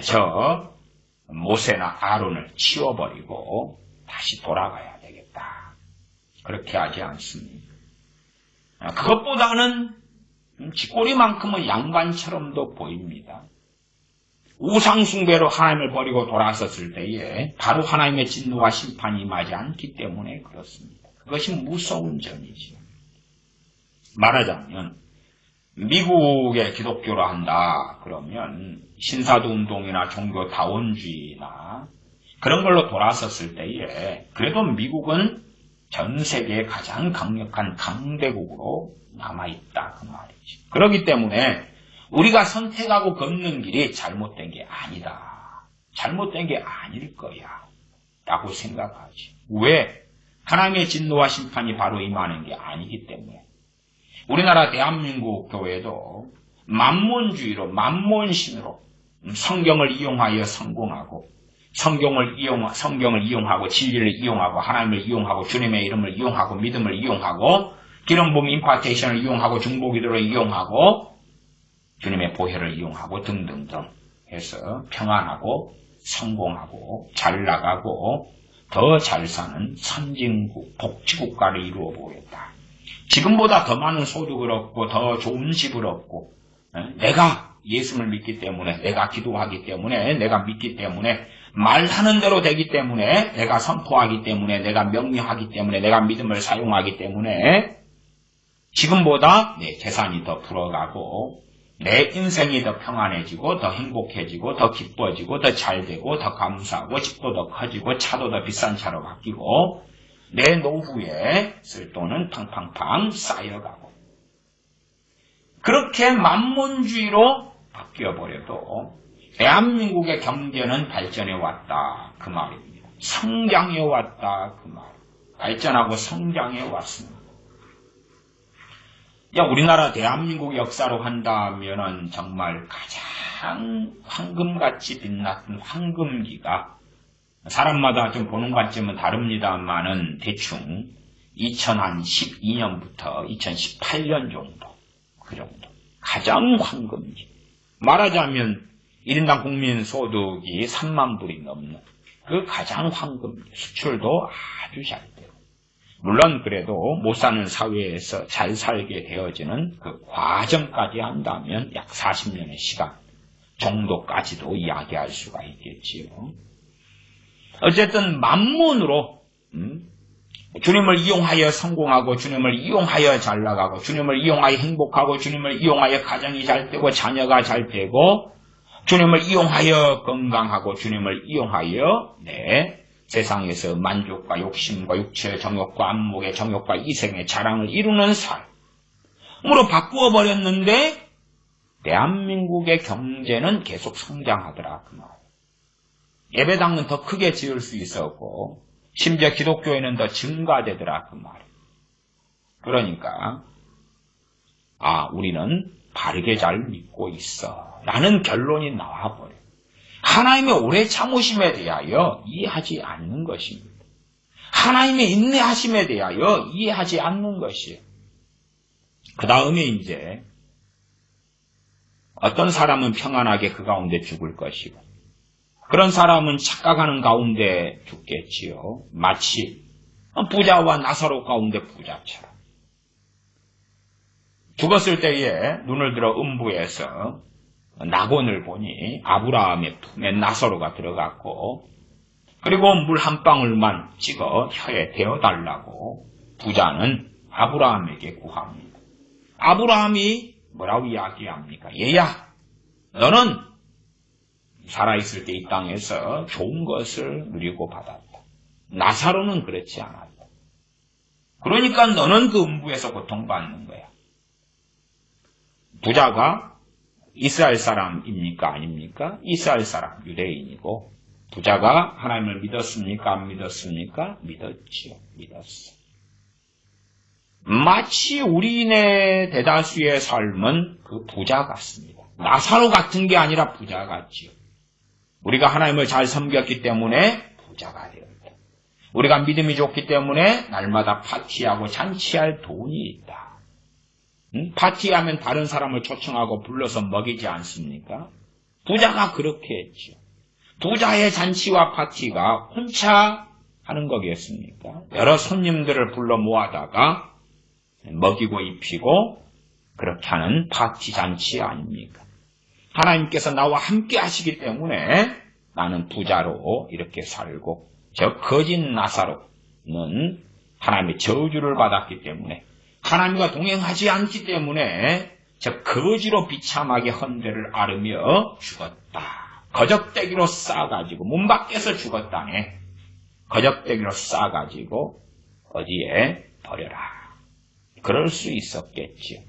저 모세나 아론을 치워버리고 다시 돌아가야 되겠다. 그렇게 하지 않습니다. 그것보다는 쥐꼬리만큼은 양반처럼도 보입니다. 우상숭배로 하나님을 버리고 돌아섰을 때에 바로 하나님의 진노와 심판이 임하지 않기 때문에 그렇습니다. 그것이 무서운 점이죠. 말하자면 미국의 기독교로 한다 그러면 신사도 운동이나 종교 다원주의나 그런 걸로 돌아섰을 때에 그래도 미국은 전 세계의 가장 강력한 강대국으로 남아있다 그 말이죠. 그렇기 때문에 우리가 선택하고 걷는 길이 잘못된 게 아니다. 잘못된 게 아닐 거야 라고 생각하지. 왜? 하나님의 진노와 심판이 바로 임하는 게 아니기 때문에. 우리나라 대한민국 교회도 만몬주의로 만몬신으로 성경을 이용하여 성공하고 성경을 이용하고 진리를 이용하고 하나님을 이용하고 주님의 이름을 이용하고 믿음을 이용하고 기름부음 임파테이션을 이용하고 중보기도를 이용하고 주님의 보혈을 이용하고 등등등 해서 평안하고 성공하고 잘 나가고 더 잘 사는 선진국, 복지국가를 이루어 보겠다. 지금보다 더 많은 소득을 얻고 더 좋은 집을 얻고 내가 예수를 믿기 때문에 내가 기도하기 때문에 내가 믿기 때문에 말하는 대로 되기 때문에 내가 선포하기 때문에 내가 명령하기 때문에 내가 믿음을 사용하기 때문에 지금보다 내 재산이 더 불어가고 내 인생이 더 평안해지고 더 행복해지고 더 기뻐지고 더 잘되고 더 감사하고 집도 더 커지고 차도 더 비싼 차로 바뀌고 내 노후에 쓸 돈은 팡팡팡 쌓여가고 그렇게 만몬주의로 바뀌어버려도 대한민국의 경제는 발전해 왔다 그 말입니다. 성장해 왔다 그 말. 발전하고 성장해 왔습니다. 우리나라 대한민국 역사로 한다면은 정말 가장 황금같이 빛났던 황금기가 사람마다 좀 보는 관점은 다릅니다만은 대충 2012년부터 2018년 정도 그 정도 가장 황금기. 말하자면 1인당 국민 소득이 3만 불이 넘는 그 가장 황금기. 수출도 아주 잘 돼요. 물론 그래도 못 사는 사회에서 잘 살게 되어지는 그 과정까지 한다면 약 40년의 시간 정도까지도 이야기할 수가 있겠지요. 어쨌든 만문으로 주님을 이용하여 성공하고 주님을 이용하여 잘 나가고 주님을 이용하여 행복하고 주님을 이용하여 가정이 잘 되고 자녀가 잘 되고 주님을 이용하여 건강하고 주님을 이용하여 세상에서 만족과 욕심과 육체의 정욕과 안목의 정욕과 이생의 자랑을 이루는 삶으로 바꾸어 버렸는데 대한민국의 경제는 계속 성장하더라 그 말. 예배당은 더 크게 지을 수 있었고 심지어 기독교회는 더 증가되더라 그 말. 그러니까 우리는 바르게 잘 믿고 있어 라는 결론이 나와버려. 하나님의 오래 참으심에 대하여 이해하지 않는 것입니다. 하나님의 인내하심에 대하여 이해하지 않는 것이에요. 그 다음에 이제 어떤 사람은 평안하게 그 가운데 죽을 것이고 그런 사람은 착각하는 가운데 죽겠지요. 마치 부자와 나사로 가운데 부자처럼. 죽었을 때에 눈을 들어 음부에서 나곤을 보니 아브라함의 품에 나사로가 들어갔고 그리고 물 한 방울만 찍어 혀에 대어달라고 부자는 아브라함에게 구합니다. 아브라함이 뭐라고 이야기합니까? 얘야, 너는 살아있을 때 이 땅에서 좋은 것을 누리고 받았다. 나사로는 그렇지 않았다. 그러니까 너는 그 음부에서 고통받는 거야. 부자가 이스라엘 사람입니까? 아닙니까? 이스라엘 사람, 유대인이고, 부자가 하나님을 믿었습니까? 안 믿었습니까? 믿었지요. 믿었어. 마치 우리네 대다수의 삶은 그 부자 같습니다. 나사로 같은 게 아니라 부자 같지요. 우리가 하나님을 잘 섬겼기 때문에 부자가 되었다. 우리가 믿음이 좋기 때문에 날마다 파티하고 잔치할 돈이 있다. 파티하면 다른 사람을 초청하고 불러서 먹이지 않습니까? 부자가 그렇게 했죠. 부자의 잔치와 파티가 혼자 하는 거겠습니까? 여러 손님들을 불러 모아다가 먹이고 입히고 그렇게 하는 파티 잔치 아닙니까? 하나님께서 나와 함께 하시기 때문에 나는 부자로 이렇게 살고 저 거짓 나사로는 하나님의 저주를 받았기 때문에 하나님과 동행하지 않기 때문에 저 거지로 비참하게 헌대를 앓으며 죽었다. 거적대기로 싸가지고 문 밖에서 죽었다네. 거적대기로 싸가지고 어디에 버려라. 그럴 수 있었겠지요.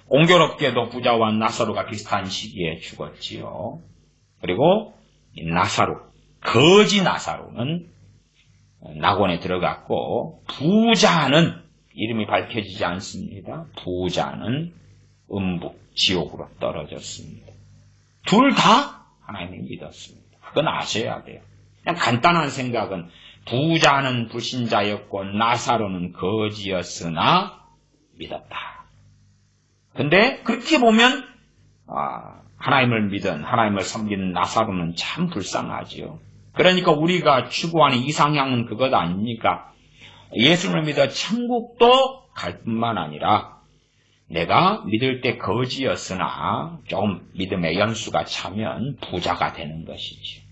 공교롭게도 부자와 나사로가 비슷한 시기에 죽었지요. 그리고 이 나사로, 거지 나사로는 낙원에 들어갔고 부자는 이름이 밝혀지지 않습니다. 부자는 음부, 지옥으로 떨어졌습니다. 둘 다 하나님을 믿었습니다. 그건 아셔야 돼요. 그냥 간단한 생각은 부자는 불신자였고 나사로는 거지였으나 믿었다. 근데 그렇게 보면 하나님을 믿은, 하나님을 섬기는 나사로는 참 불쌍하지요. 그러니까 우리가 추구하는 이상향은 그것 아닙니까? 예수를 믿어 천국도 갈 뿐만 아니라 내가 믿을 때 거지였으나 조금 믿음의 연수가 차면 부자가 되는 것이지.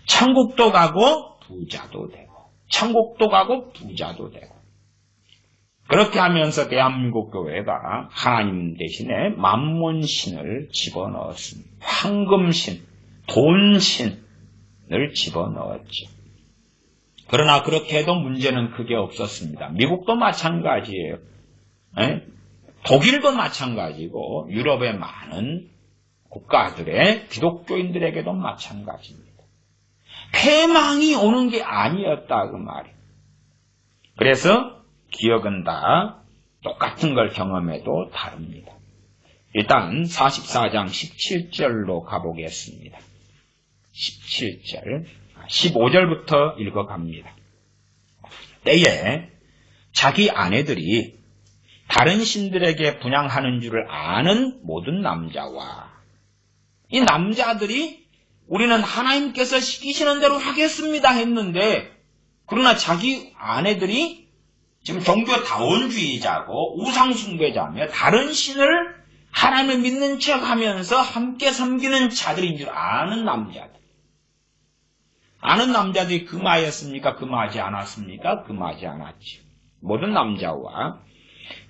천국도 가고 부자도 되고, 천국도 가고 부자도 되고. 그렇게 하면서 대한민국 교회가 하나님 대신에 만몬신을 집어넣었습니다. 황금신, 돈신을 집어넣었죠. 그러나 그렇게 해도 문제는 크게 없었습니다. 미국도 마찬가지예요. 독일도 마찬가지고 유럽의 많은 국가들의 기독교인들에게도 마찬가지입니다. 패망이 오는 게 아니었다 그 말이에요. 그래서 기억은 다 똑같은 걸 경험해도 다릅니다. 일단 44장 17절로 가보겠습니다. 17절, 15절부터 읽어갑니다. 때에 자기 아내들이 다른 신들에게 분향하는 줄을 아는 모든 남자와 이 남자들이 우리는 하나님께서 시키시는 대로 하겠습니다 했는데 그러나 자기 아내들이 지금 종교다원주의자고 우상숭배자며 다른 신을 하나님을 믿는 척하면서 함께 섬기는 자들인 줄 아는 남자들. 아는 남자들이 금하였습니까? 금하지 않았습니까? 금하지 않았지. 모든 남자와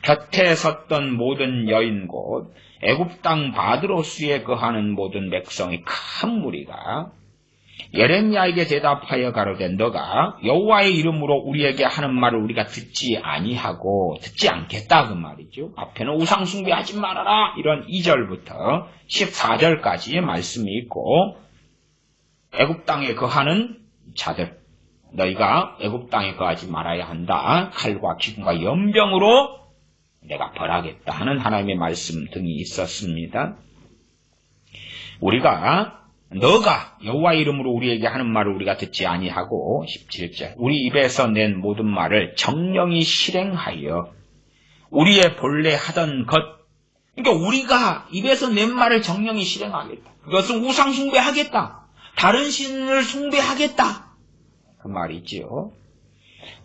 곁에 섰던 모든 여인 곧 애굽 땅 바드로스에 거하는 모든 백성의 큰 무리가 예레미야에게 대답하여 가로되 너가 여호와의 이름으로 우리에게 하는 말을 우리가 듣지 아니하고 듣지 않겠다 그 말이죠. 앞에는 우상숭배하지 말아라 이런 2절부터 14절까지의 말씀이 있고 애굽 땅에 거하는 자들 너희가 애굽 땅에 거하지 말아야 한다. 칼과 기근과 연병으로 내가 벌하겠다 하는 하나님의 말씀 등이 있었습니다. 우리가 너가 여호와의 이름으로 우리에게 하는 말을 우리가 듣지 아니하고 17절 우리 입에서 낸 모든 말을 정령이 실행하여 우리의 본래 하던 것 그러니까 우리가 입에서 낸 말을 정령이 실행하겠다. 그것은 우상 숭배하겠다. 다른 신을 숭배하겠다. 그 말이지요.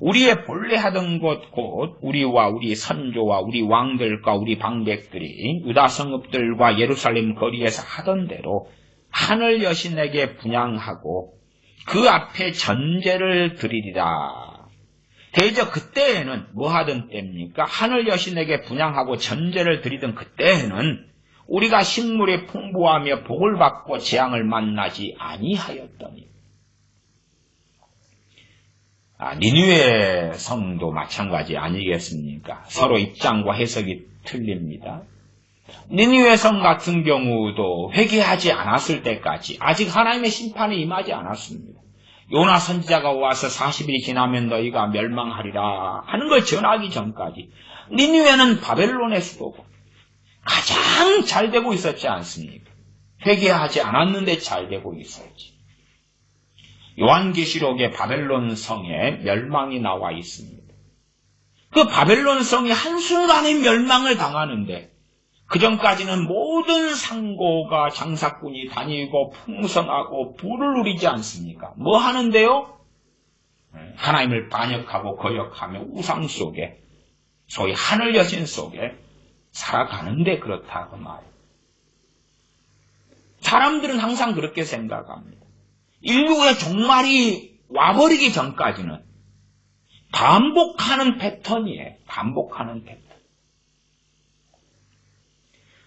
우리의 본래 하던 것 곧 우리와 우리 선조와 우리 왕들과 우리 방백들이 유다 성읍들과 예루살렘 거리에서 하던 대로 하늘 여신에게 분향하고 그 앞에 전제를 드리리라. 대저 그때에는 뭐 하던 때입니까? 하늘 여신에게 분향하고 전제를 드리던 그때에는 우리가 식물이 풍부하며 복을 받고 재앙을 만나지 아니하였더니. 니느웨 성도 마찬가지 아니겠습니까? 서로 입장과 해석이 틀립니다. 니느웨 성 같은 경우도 회개하지 않았을 때까지 아직 하나님의 심판이 임하지 않았습니다. 요나 선지자가 와서 40일이 지나면 너희가 멸망하리라 하는 걸 전하기 전까지 니느웨는 바벨론의 수도고 가장 잘 되고 있었지 않습니까? 회개하지 않았는데 잘 되고 있었지. 요한계시록에 바벨론 성에 멸망이 나와 있습니다. 그 바벨론 성이 한순간에 멸망을 당하는데 그 전까지는 모든 상고가 장사꾼이 다니고 풍성하고 부를 누리지 않습니까? 뭐 하는데요? 하나님을 반역하고 거역하며 우상 속에 소위 하늘 여신 속에 살아가는데 그렇다 그 말이에요. 사람들은 항상 그렇게 생각합니다. 인류의 종말이 와버리기 전까지는 반복하는 패턴이에요. 반복하는 패턴.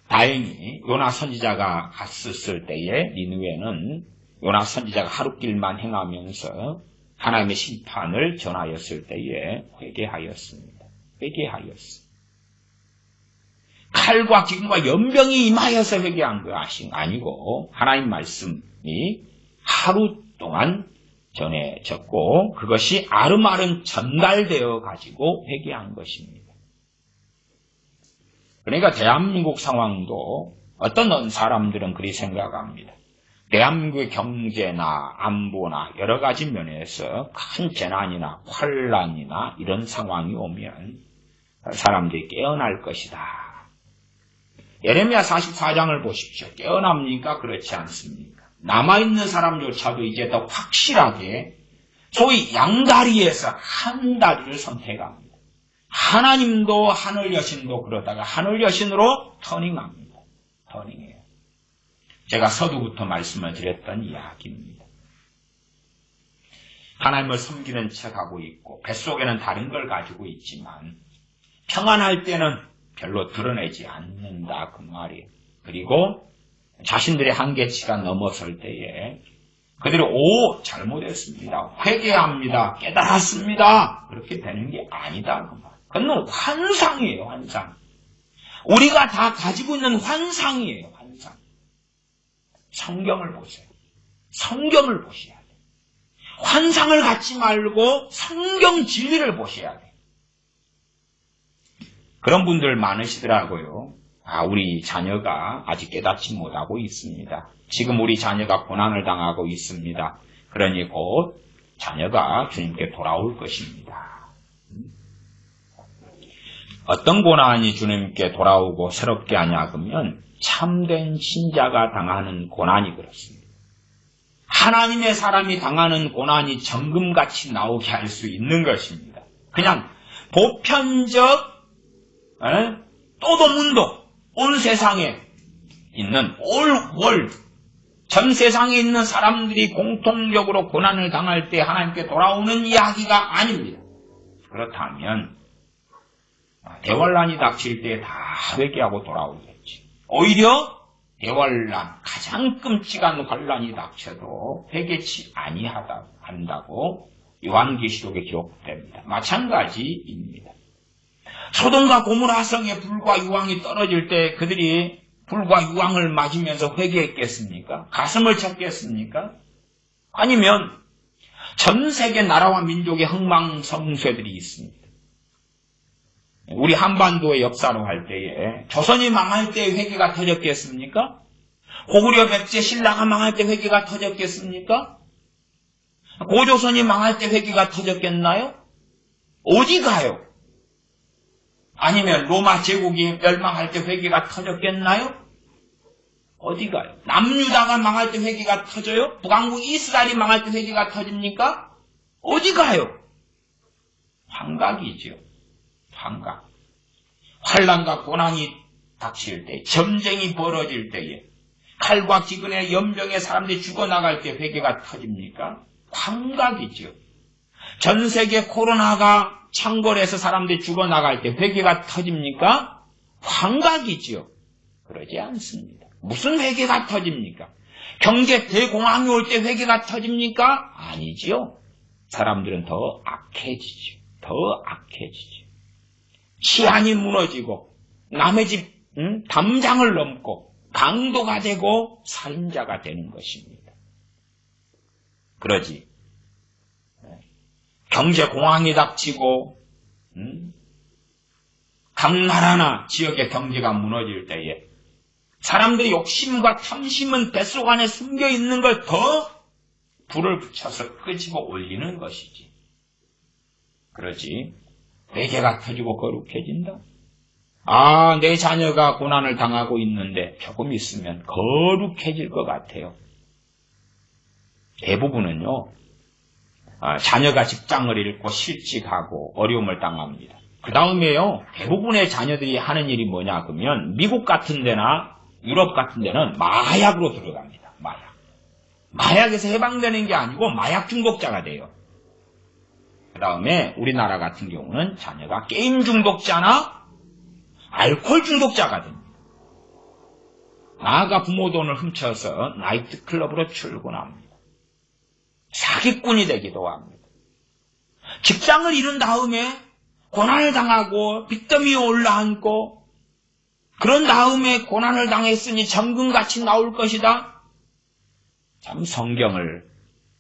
다행히 요나 선지자가 갔었을 때에 니느웨는 요나 선지자가 하루길만 행하면서 하나님의 심판을 전하였을 때에 회개하였습니다. 회개하였습니다. 칼과 기근과 연병이 임하여서 회개한 것이 아니고 하나님 말씀이 하루 동안 전해졌고 그것이 아름아름 전달되어 가지고 회개한 것입니다. 그러니까 대한민국 상황도 어떤 사람들은 그리 생각합니다. 대한민국의 경제나 안보나 여러 가지 면에서 큰 재난이나 환란이나 이런 상황이 오면 사람들이 깨어날 것이다. 예레미야 44장을 보십시오. 깨어납니까? 그렇지 않습니까? 남아있는 사람조차도 이제 더 확실하게 소위 양다리에서 한 다리를 선택합니다. 하나님도 하늘 여신도 그러다가 하늘 여신으로 터닝합니다. 터닝해요. 제가 서두부터 말씀을 드렸던 이야기입니다. 하나님을 섬기는 척하고 있고 뱃속에는 다른 걸 가지고 있지만 평안할 때는 별로 드러내지 않는다 그 말이에요. 그리고 자신들의 한계치가 넘어설 때에 그들이 잘못했습니다. 회개합니다. 깨달았습니다. 그렇게 되는 게 아니다 그 말. 그건 환상이에요. 환상. 우리가 다 가지고 있는 환상이에요. 환상. 성경을 보세요. 성경을 보셔야 돼요. 환상을 갖지 말고 성경 진리를 보셔야 돼요. 그런 분들 많으시더라고요. 우리 자녀가 아직 깨닫지 못하고 있습니다. 지금 우리 자녀가 고난을 당하고 있습니다. 그러니 곧 자녀가 주님께 돌아올 것입니다. 어떤 고난이 주님께 돌아오고 새롭게 하냐 그러면 참된 신자가 당하는 고난이 그렇습니다. 하나님의 사람이 당하는 고난이 정금같이 나오게 할 수 있는 것입니다. 그냥 보편적 또도문도 온 세상에 있는 전 세상에 있는 사람들이 공통적으로 고난을 당할 때 하나님께 돌아오는 이야기가 아닙니다. 그렇다면 대환란이 닥칠 때 다 회개하고 돌아오겠지. 오히려 대환란, 가장 끔찍한 환란이 닥쳐도 회개치 아니한다고 요한계시록에 기록됩니다. 마찬가지입니다. 소돔과 고모라 성에 불과 유황이 떨어질 때 그들이 불과 유황을 맞으면서 회개했겠습니까? 가슴을 쳤겠습니까? 아니면 전 세계 나라와 민족의 흥망성쇠들이 있습니다. 우리 한반도의 역사로 할 때에 조선이 망할 때 회개가 터졌겠습니까? 고구려 백제 신라가 망할 때 회개가 터졌겠습니까? 고조선이 망할 때 회개가 터졌겠나요? 어디 가요? 아니면 로마 제국이 멸망할 때 회개가 터졌겠나요? 어디 가요? 남유다가 망할 때 회개가 터져요? 북왕국 이스라엘이 망할 때 회개가 터집니까? 어디 가요? 환각이죠. 환각. 환란과 고난이 닥칠 때, 점쟁이 벌어질 때에, 칼과 기근에 연병에 사람들이 죽어나갈 때 회개가 터집니까? 환각이죠. 전 세계 코로나가 창궐해서 사람들이 죽어나갈 때 회개가 터집니까? 환각이죠. 그러지 않습니다. 무슨 회개가 터집니까? 경제 대공황이 올 때 회개가 터집니까? 아니지요. 사람들은 더 악해지죠. 더 악해지죠. 치안이 무너지고 남의 집 담장을 넘고 강도가 되고 살인자가 되는 것입니다. 그러지. 경제 공황이 닥치고 각 나라나 지역의 경제가 무너질 때에 사람들의 욕심과 탐심은 뱃속 안에 숨겨 있는 걸 더 불을 붙여서 끄집어 올리는 것이지. 그러지. 회개가 터지고 거룩해진다. 아, 내 자녀가 고난을 당하고 있는데 조금 있으면 거룩해질 것 같아요. 대부분은요. 자녀가 직장을 잃고 실직하고 어려움을 당합니다. 그 다음에요. 대부분의 자녀들이 하는 일이 뭐냐 그러면 미국 같은 데나 유럽 같은 데는 마약으로 들어갑니다. 마약에서 해방되는 게 아니고 마약 중독자가 돼요. 그 다음에 우리나라 같은 경우는 자녀가 게임 중독자나 알코올 중독자가 됩니다. 나아가 부모 돈을 훔쳐서 나이트클럽으로 출근합니다. 사기꾼이 되기도 합니다. 직장을 잃은 다음에 고난을 당하고 빚더미에 올라앉고 그런 다음에 고난을 당했으니 정금같이 나올 것이다. 참 성경을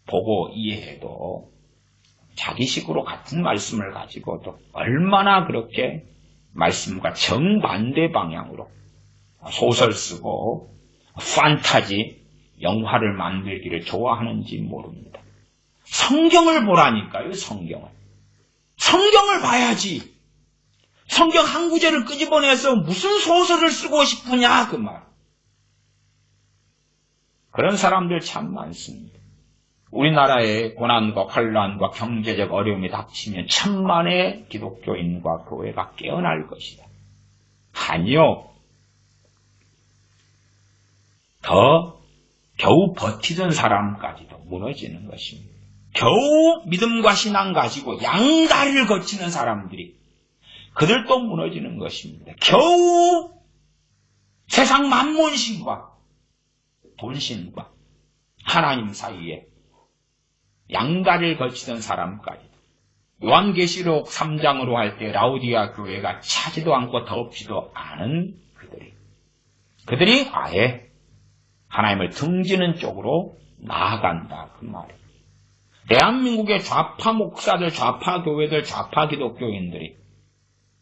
보고 이해해도 자기식으로 같은 말씀을 가지고도 얼마나 그렇게 말씀과 정반대 방향으로 소설 쓰고 판타지, 영화를 만들기를 좋아하는지 모릅니다. 성경을 보라니까요, 성경을. 성경을 봐야지. 성경 한 구절을 끄집어내서 무슨 소설을 쓰고 싶으냐, 그 말. 그런 사람들 참 많습니다. 우리나라의 고난과 환란과 경제적 어려움이 닥치면 천만의 기독교인과 교회가 깨어날 것이다. 아니요. 더 겨우 버티던 사람까지도 무너지는 것입니다. 겨우 믿음과 신앙 가지고 양다리를 거치는 사람들이 그들도 무너지는 것입니다. 겨우 세상 만몬신과 돈신과 하나님 사이에 양다리를 거치던 사람까지도 요한계시록 3장으로 할 때 라우디아 교회가 차지도 않고 덮지도 않은 그들이 아예 하나님을 등지는 쪽으로 나아간다 그 말이에요. 대한민국의 좌파 목사들, 좌파 교회들, 좌파 기독교인들이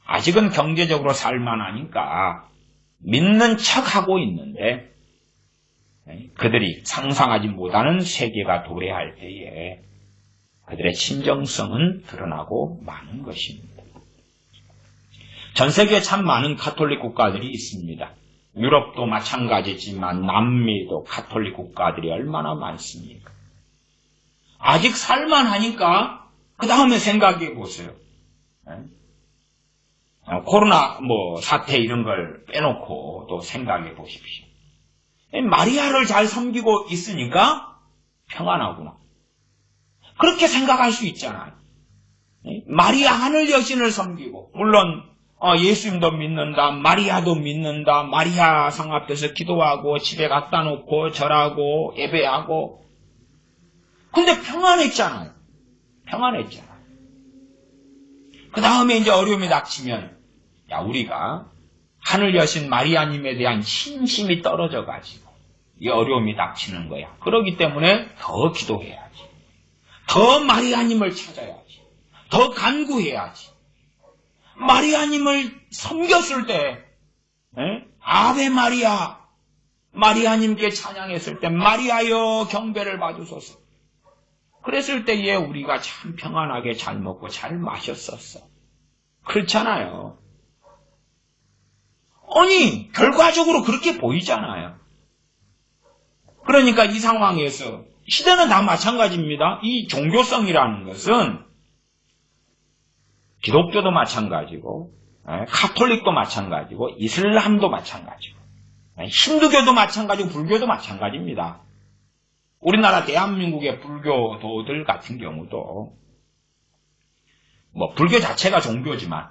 아직은 경제적으로 살만하니까 믿는 척하고 있는데 그들이 상상하지 못하는 세계가 도래할 때에 그들의 진정성은 드러나고 마는 것입니다. 전 세계에 참 많은 가톨릭 국가들이 있습니다. 유럽도 마찬가지지만 남미도 가톨릭 국가들이 얼마나 많습니까? 아직 살만하니까 그 다음에 생각해 보세요. 코로나 사태 이런 걸 빼놓고 또 생각해 보십시오. 마리아를 잘 섬기고 있으니까 평안하구나. 그렇게 생각할 수 있잖아요. 마리아 하늘 여신을 섬기고 물론 예수님도 믿는다, 마리아도 믿는다, 마리아 상 앞에서 기도하고 집에 갖다 놓고 절하고 예배하고 근데 평안했잖아요. 평안했잖아요. 그 다음에 이제 어려움이 닥치면 우리가 하늘 여신 마리아님에 대한 신심이 떨어져가지고 이 어려움이 닥치는 거야. 그렇기 때문에 더 기도해야지. 더 마리아님을 찾아야지. 더 간구해야지. 마리아님을 섬겼을 때 아베 마리아, 마리아님께 찬양했을 때 마리아여 경배를 받으소서. 그랬을 때에 우리가 참 평안하게 잘 먹고 잘 마셨었어. 그렇잖아요. 아니 결과적으로 그렇게 보이잖아요. 그러니까 이 상황에서 시대는 다 마찬가지입니다. 이 종교성이라는 것은 기독교도 마찬가지고 가톨릭도 마찬가지고 이슬람도 마찬가지고 힌두교도 마찬가지고 불교도 마찬가지입니다. 우리나라 대한민국의 불교도들 같은 경우도 불교 자체가 종교지만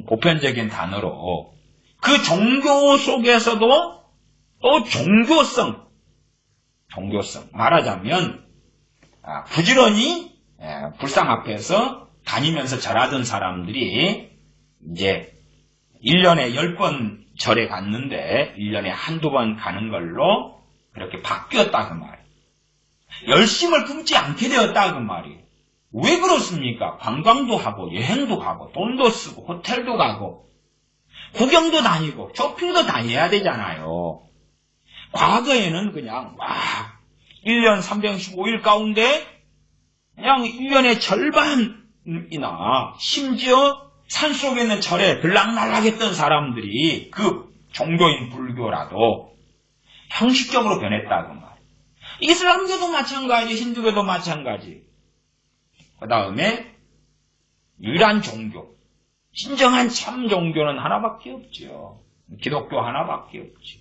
보편적인 단어로 그 종교 속에서도 또 종교성 말하자면 부지런히 불상 앞에서 다니면서 절하던 사람들이 이제 1년에 10번 절에 갔는데 1년에 한두 번 가는 걸로 그렇게 바뀌었다 그 말이에요. 열심을 품지 않게 되었다 그 말이에요. 왜 그렇습니까? 관광도 하고 여행도 가고 돈도 쓰고 호텔도 가고 구경도 다니고 쇼핑도 다녀야 되잖아요. 과거에는 그냥 1년 365일 가운데 그냥 1년의 절반이나 심지어 산속에 있는 절에 들락날락했던 사람들이 그 종교인 불교라도 형식적으로 변했다고 말이에요. 이슬람교도 마찬가지, 힌두교도 마찬가지. 그 다음에 유일한 종교, 진정한 참 종교는 하나밖에 없죠. 기독교 하나밖에 없죠.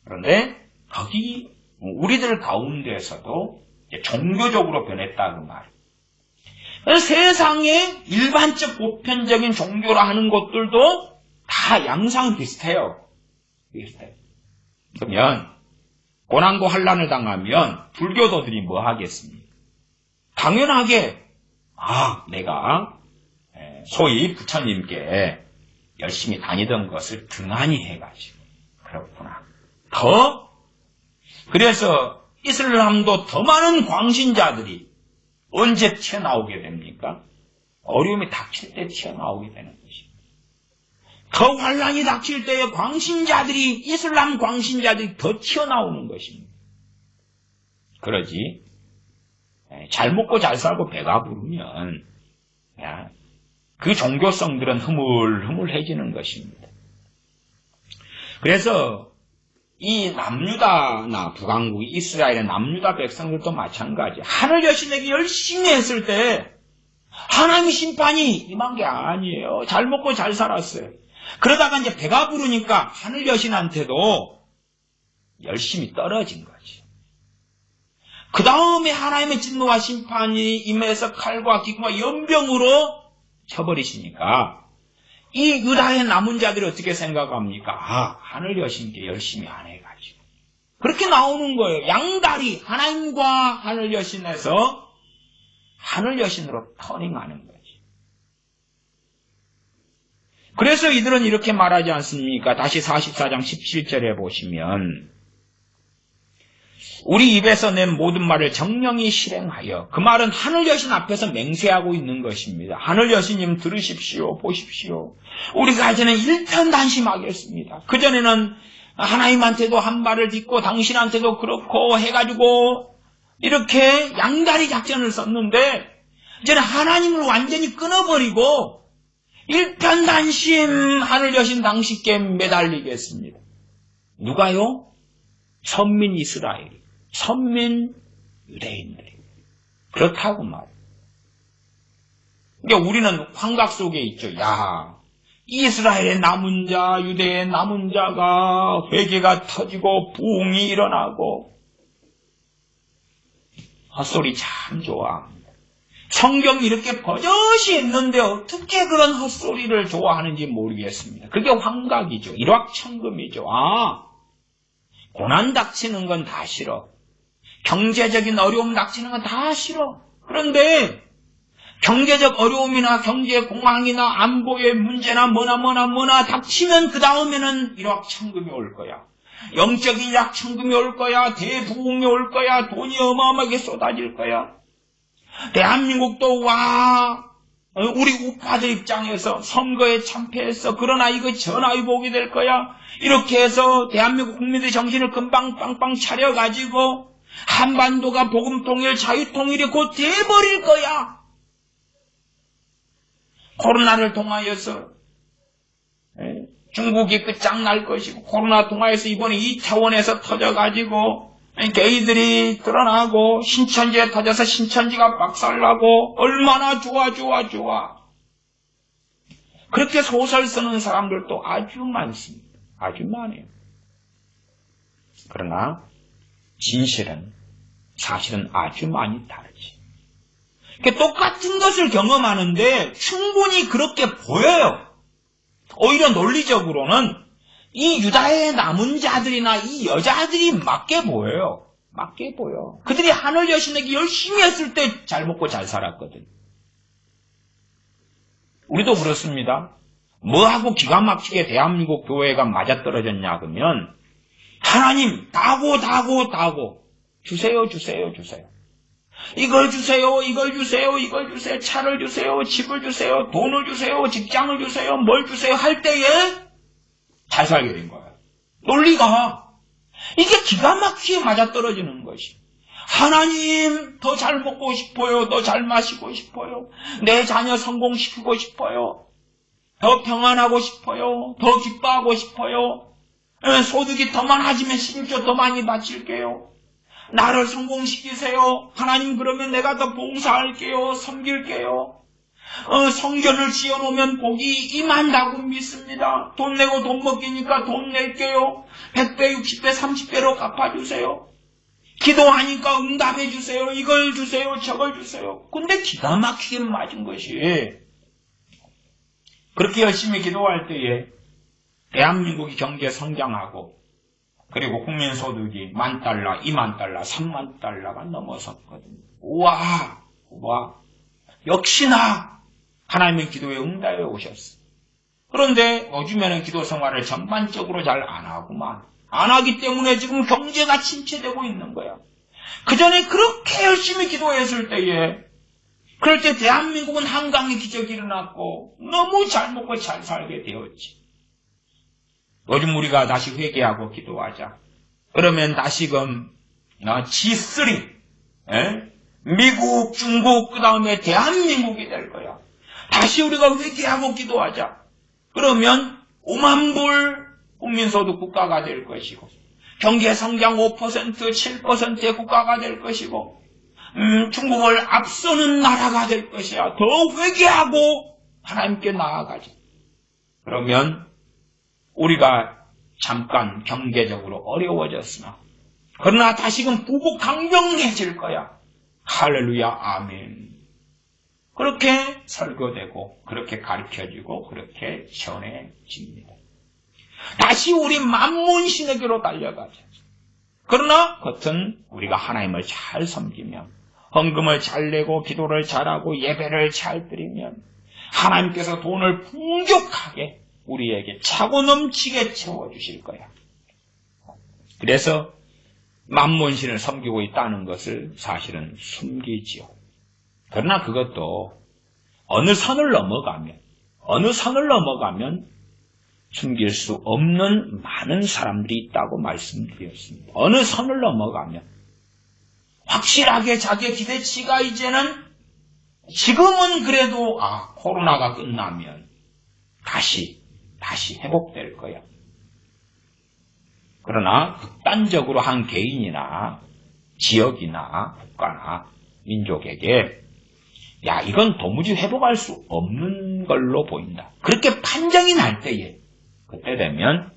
그런데 거기 우리들 가운데서도 종교적으로 변했다 그 말이에요. 세상에 일반적 보편적인 종교라 하는 것들도 다 양상 비슷해요. 그러면 고난과 환난을 당하면 불교도들이 뭐 하겠습니까? 당연하게 내가 소위 부처님께 열심히 다니던 것을 등한히 해가지고 그렇구나. 그래서 이슬람도 더 많은 광신자들이 언제 튀어나오게 됩니까? 어려움이 닥칠 때 튀어나오게 되는 것입니다. 더 환란이 닥칠 때에 광신자들이, 이슬람 광신자들이 더 튀어나오는 것입니다. 그러지 잘 먹고 잘 살고 배가 부르면 그 종교성들은 흐물흐물해지는 것입니다. 그래서 이 남유다나 북왕국, 이스라엘의 남유다 백성들도 마찬가지. 하늘 여신에게 열심히 했을 때 하나님의 심판이 임한 게 아니에요. 잘 먹고 잘 살았어요. 그러다가 이제 배가 부르니까 하늘 여신한테도 열심히 떨어진 거지. 그 다음에 하나님의 진노와 심판이 임해서 칼과 기구와 연병으로 쳐버리시니까 이 유다의 남은 자들이 어떻게 생각합니까? 하늘 여신께 열심히 안 해가지고. 그렇게 나오는 거예요. 양다리, 하나님과 하늘 여신에서 하늘 여신으로 터닝하는 거지. 그래서 이들은 이렇게 말하지 않습니까? 다시 44장 17절에 보시면 우리 입에서 낸 모든 말을 정령이 실행하여, 그 말은 하늘 여신 앞에서 맹세하고 있는 것입니다. 하늘 여신님 들으십시오, 보십시오. 우리가 이제는 일편단심하겠습니다. 그전에는 하나님한테도 한 말을 딛고 당신한테도 그렇고 해가지고 이렇게 양다리 작전을 썼는데 이제는 하나님을 완전히 끊어버리고 일편단심 하늘 여신 당신께 매달리겠습니다. 누가요? 선민 이스라엘이, 선민 유대인들이. 그렇다고 말이에요. 그러니까 우리는 환각 속에 있죠. 이스라엘의 남은 자, 유대의 남은 자가 회개가 터지고 부흥이 일어나고. 헛소리 참 좋아합니다. 성경이 이렇게 버젓이 있는데 어떻게 그런 헛소리를 좋아하는지 모르겠습니다. 그게 환각이죠. 일확천금이죠. 고난 닥치는 건 다 싫어. 경제적인 어려움 닥치는 건 다 싫어. 그런데 경제적 어려움이나 경제 공황이나 안보의 문제나 뭐나 닥치면 그 다음에는 일확천금이 올 거야. 영적인 일확천금이 올 거야. 대부흥이 올 거야. 돈이 어마어마하게 쏟아질 거야. 대한민국도 우리 우파들 입장에서 선거에 참패했어. 그러나 이거 전화위복이 될 거야. 이렇게 해서 대한민국 국민들의 정신을 금방 빵빵 차려가지고 한반도가 복음통일, 자유통일이 곧 돼버릴 거야. 코로나를 통하여서 중국이 끝장날 것이고, 코로나 통하여서 이번에 2차원에서 터져가지고 게이들이 드러나고 신천지에 터져서 신천지가 박살나고 얼마나 좋아. 그렇게 소설 쓰는 사람들도 아주 많습니다. 아주 많아요. 그러나 진실은 사실은 아주 많이 다르지. 똑같은 것을 경험하는데 충분히 그렇게 보여요. 오히려 논리적으로는 이 유다의 남은 자들이나 이 여자들이 맞게 보여요. 맞게 보여. 그들이 하늘 여신에게 열심히 했을 때 잘 먹고 잘 살았거든. 우리도 그렇습니다. 뭐하고 기가 막히게 대한민국 교회가 맞아떨어졌냐 그러면 하나님 다고 주세요. 이걸 주세요. 차를 주세요. 집을 주세요. 돈을 주세요. 직장을 주세요. 뭘 주세요. 할 때에 잘 살게 된 거예요. 논리가 이게 기가 막히게 맞아떨어지는 것이. 하나님 더 잘 먹고 싶어요. 더 잘 마시고 싶어요. 내 자녀 성공시키고 싶어요. 더 평안하고 싶어요. 더 기뻐하고 싶어요. 소득이 더 많아지면 11조 더 많이 바칠게요. 나를 성공시키세요. 하나님 그러면 내가 더 봉사할게요. 섬길게요. 성전을 지어놓으면 복이 임한다고 믿습니다. 돈 내고 돈 먹기니까 돈 낼게요. 100배, 60배, 30배로 갚아주세요. 기도하니까 응답해 주세요. 이걸 주세요. 저걸 주세요. 근데 기가 막히게 맞은 것이 그렇게 열심히 기도할 때에 대한민국이 경제 성장하고 그리고 국민소득이 10,000달러, 20,000달러, 30,000달러가 넘어섰거든요. 우와, 역시나 하나님의 기도에 응답해 오셨어. 그런데 요즘에는 기도 생활을 전반적으로 잘 안 하구만. 안 하기 때문에 지금 경제가 침체되고 있는 거야. 그 전에 그렇게 열심히 기도했을 때에 그럴 때 대한민국은 한강의 기적이 일어났고 너무 잘 먹고 잘 살게 되었지. 요즘 우리가 다시 회개하고 기도하자. 그러면 다시금 G3 미국, 중국 그 다음에 대한민국이 될 거야. 다시 우리가 회개하고 기도하자. 그러면 5만 불 국민소득 국가가 될 것이고 경제성장 5%, 7%의 국가가 될 것이고 중국을 앞서는 나라가 될 것이야. 더 회개하고 하나님께 나아가자. 그러면 우리가 잠깐 경제적으로 어려워졌으나 그러나 다시금 부국강병해질 거야. 할렐루야 아멘. 그렇게 설교되고 그렇게 가르쳐지고 그렇게 전해집니다. 다시 우리 만문신에게로 달려가자. 그러나 겉은 우리가 하나님을 잘 섬기면 헌금을 잘 내고 기도를 잘하고 예배를 잘 드리면 하나님께서 돈을 풍족하게 우리에게 차고 넘치게 채워주실 거야. 그래서 만문신을 섬기고 있다는 것을 사실은 숨기지요. 그러나 그것도 어느 선을 넘어가면 숨길 수 없는 많은 사람들이 있다고 말씀드렸습니다. 어느 선을 넘어가면 확실하게 자기의 기대치가 이제는 지금은 그래도 코로나가 끝나면 다시 회복될 거야. 그러나 극단적으로 한 개인이나 지역이나 국가나 민족에게 이건 도무지 회복할 수 없는 걸로 보인다. 그렇게 판정이 날 때에 그때 되면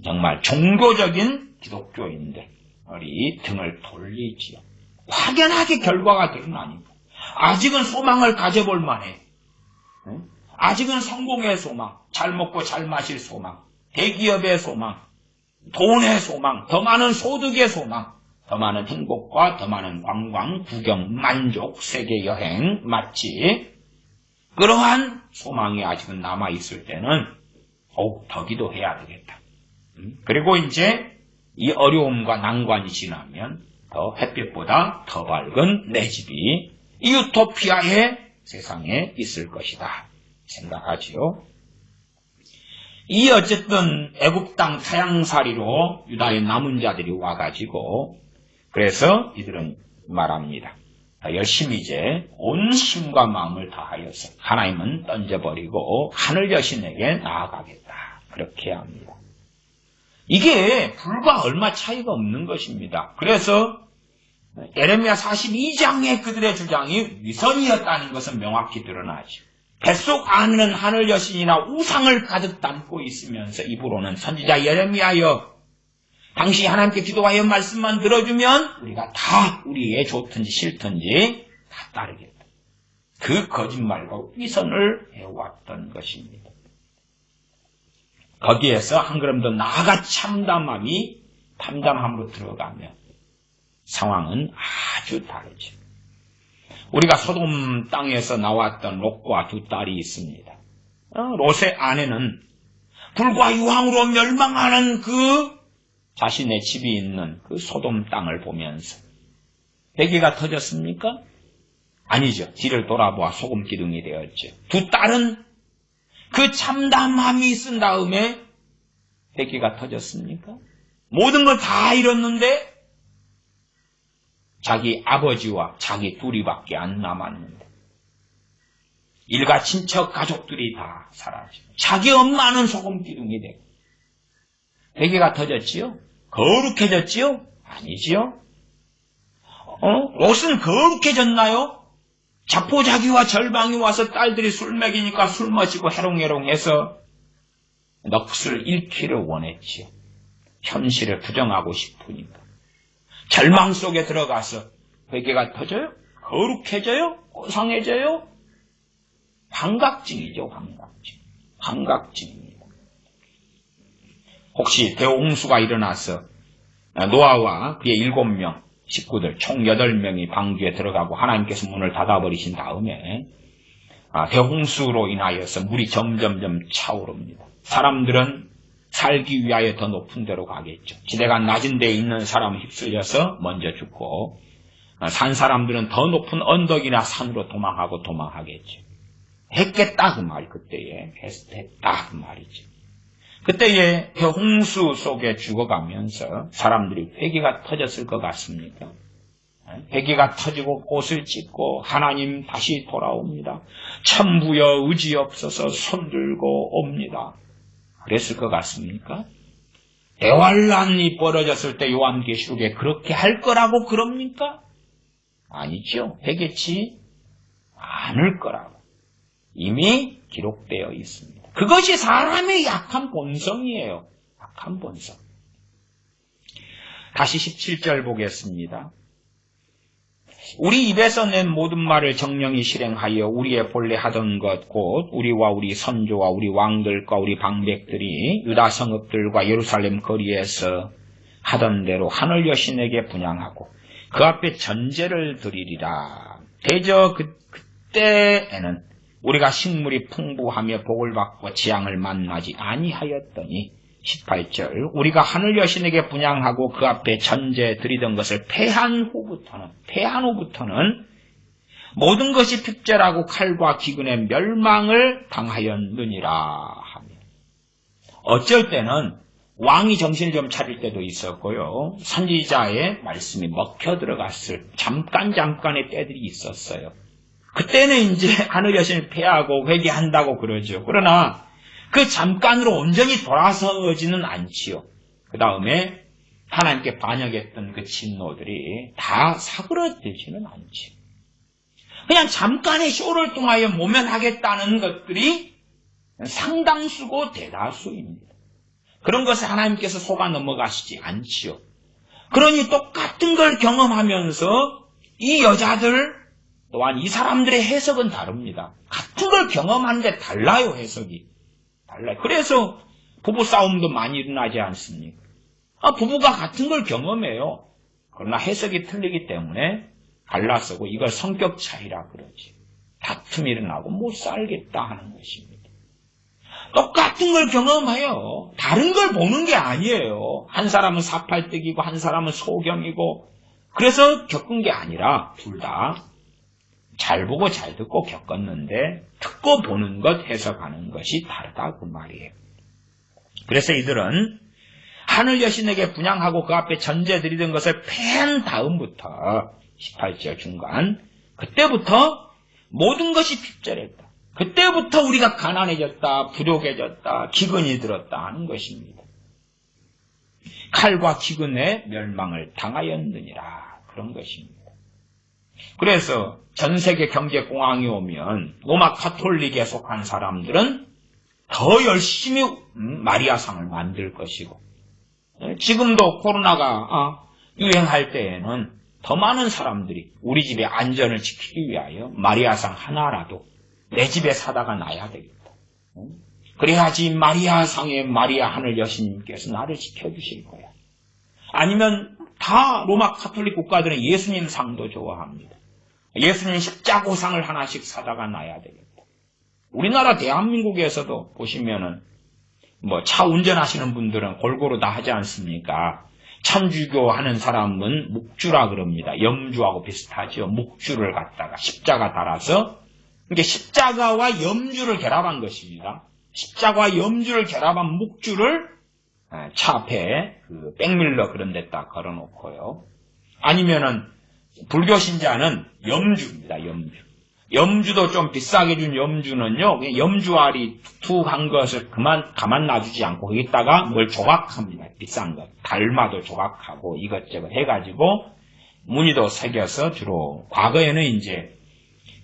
정말 종교적인 기독교인들이 등을 돌리지요. 확연하게 결과가 드러나니까. 아직은 소망을 가져볼 만해. 아직은 성공의 소망, 잘 먹고 잘 마실 소망, 대기업의 소망, 돈의 소망, 더 많은 소득의 소망, 더 많은 행복과 더 많은 관광, 구경, 만족, 세계 여행, 맞지? 그러한 소망이 아직은 남아있을 때는 더 기도해야 되겠다. 그리고 이제 이 어려움과 난관이 지나면 더 햇빛보다 더 밝은 내 집이 이 유토피아의 세상에 있을 것이다 생각하지요. 이 어쨌든 애굽 땅 타향살이로 유다의 남은 자들이 와가지고 그래서 이들은 말합니다. 열심히 이제 온 힘과 마음을 다하여서 하나님은 던져버리고 하늘 여신에게 나아가겠다. 그렇게 합니다. 이게 불과 얼마 차이가 없는 것입니다. 그래서 예레미야 42장의 그들의 주장이 위선이었다는 것은 명확히 드러나죠. 뱃속 안에는 하늘 여신이나 우상을 가득 담고 있으면서 입으로는 선지자 예레미야여 당시 하나님께 기도하여 말씀만 들어주면 우리가 다 우리의 좋든지 싫든지 다 따르겠다. 그 거짓말과 위선을 해왔던 것입니다. 거기에서 한 걸음 더 나아가 담담함으로 들어가면 상황은 아주 다르죠. 우리가 소돔 땅에서 나왔던 롯과 두 딸이 있습니다. 롯의 아내는 불과 유황으로 멸망하는 그 자신의 집이 있는 그 소돔 땅을 보면서 회개가 터졌습니까? 아니죠. 뒤를 돌아보아 소금기둥이 되었죠. 두 딸은 그 참담함이 있은 다음에 회개가 터졌습니까? 모든 걸 다 잃었는데 자기 아버지와 자기 둘이밖에 안 남았는데 일가 친척 가족들이 다 사라지고 자기 엄마는 소금기둥이 되고 회개가 터졌지요? 거룩해졌지요? 아니지요? 롯은 거룩해졌나요? 자포자기와 절망이 와서 딸들이 술 먹이니까 술 마시고 해롱해롱해서 넋을 잃기를 원했지요. 현실을 부정하고 싶으니까. 절망 속에 들어가서 회개가 터져요? 거룩해져요? 고상해져요? 환각증이죠, 환각증. 환각증입니다. 혹시 대홍수가 일어나서 노아와 그의 7명, 식구들 총 8명이 방주에 들어가고 하나님께서 문을 닫아버리신 다음에 대홍수로 인하여서 물이 점점점 차오릅니다. 사람들은 살기 위하여 더 높은 데로 가겠죠. 지대가 낮은 데에 있는 사람은 휩쓸려서 먼저 죽고 산 사람들은 더 높은 언덕이나 산으로 도망하겠죠. 했겠다 그 말, 그때에 했다 그 말이죠. 그때에 대홍수 속에 죽어가면서 사람들이 회개가 터졌을 것 같습니까? 회개가 터지고 꽃을 찢고 하나님 다시 돌아옵니다. 천부여 의지 없어서 손들고 옵니다. 그랬을 것 같습니까? 대환란이 벌어졌을 때 요한계시록에 그렇게 할 거라고 그럽니까? 아니죠. 회개치 않을 거라고 이미 기록되어 있습니다. 그것이 사람의 약한 본성이에요. 약한 본성. 다시 17절 보겠습니다. 우리 입에서 낸 모든 말을 정령이 실행하여 우리의 본래 하던 것 곧 우리와 우리 선조와 우리 왕들과 우리 방백들이 유다 성읍들과 예루살렘 거리에서 하던 대로 하늘 여신에게 분향하고 그 앞에 전제를 드리리라. 대저 그때에는 우리가 식물이 풍부하며 복을 받고 재앙을 만나지 아니하였더니 18절 우리가 하늘 여신에게 분향하고 그 앞에 전제 드리던 것을 패한 후부터는 모든 것이 핍절하고 칼과 기근의 멸망을 당하였느니라 하며 어쩔 때는 왕이 정신을 좀 차릴 때도 있었고요. 선지자의 말씀이 먹혀 들어갔을 잠깐의 때들이 있었어요. 그때는 이제 하늘 여신을 패하고 회개한다고 그러죠. 그러나 그 잠깐으로 온전히 돌아서지는 않지요. 그 다음에 하나님께 반역했던 그 진노들이 다 사그러들지는 않지요. 그냥 잠깐의 쇼를 통하여 모면하겠다는 것들이 상당수고 대다수입니다. 그런 것에 하나님께서 속아 넘어가시지 않지요. 그러니 똑같은 걸 경험하면서 이 여자들 또한 이 사람들의 해석은 다릅니다. 같은 걸 경험하는데 달라요, 해석이. 달라요. 그래서 부부싸움도 많이 일어나지 않습니까? 부부가 같은 걸 경험해요. 그러나 해석이 틀리기 때문에 갈라서고 이걸 성격 차이라 그러지. 다툼이 일어나고 못 살겠다 하는 것입니다. 똑같은 걸 경험해요. 다른 걸 보는 게 아니에요. 한 사람은 사팔뜨기고 한 사람은 소경이고 그래서 겪은 게 아니라 둘 다 잘 보고 잘 듣고 겪었는데 듣고 보는 것, 해석하는 것이 다르다 그 말이에요. 그래서 이들은 하늘 여신에게 분향하고 그 앞에 전제 드리던 것을 패한 다음부터 18절 중간 그때부터 모든 것이 핍절했다. 그때부터 우리가 가난해졌다, 부족해졌다, 기근이 들었다 하는 것입니다. 칼과 기근의 멸망을 당하였느니라 그런 것입니다. 그래서 전 세계 경제 공황이 오면 로마 카톨릭에 속한 사람들은 더 열심히 마리아상을 만들 것이고 지금도 코로나가 유행할 때에는 더 많은 사람들이 우리 집의 안전을 지키기 위하여 마리아상 하나라도 내 집에 사다가 놔야 되겠다. 그래야지 마리아상의 마리아 하늘 여신님께서 나를 지켜주실 거야. 아니면 다 로마 카톨릭 국가들은 예수님 상도 좋아합니다. 예수님 십자고상을 하나씩 사다가 놔야 되겠다. 우리나라 대한민국에서도 보시면은 차 운전하시는 분들은 골고루 다 하지 않습니까? 천주교 하는 사람은 묵주라 그럽니다. 염주하고 비슷하죠. 묵주를 갖다가 십자가 달아서 이게 십자가와 염주를 결합한 것입니다. 십자가와 염주를 결합한 묵주를 차 앞에 백밀러 그런 데다 걸어놓고요. 아니면은 불교 신자는 염주입니다. 염주도 좀 비싸게 준 염주는요, 염주알이 툭툭 한 것을 가만 놔주지 않고 거기다가 뭘 조각합니다. 비싼 것. 달마도 조각하고 이것저것 해가지고 무늬도 새겨서 주로 과거에는 이제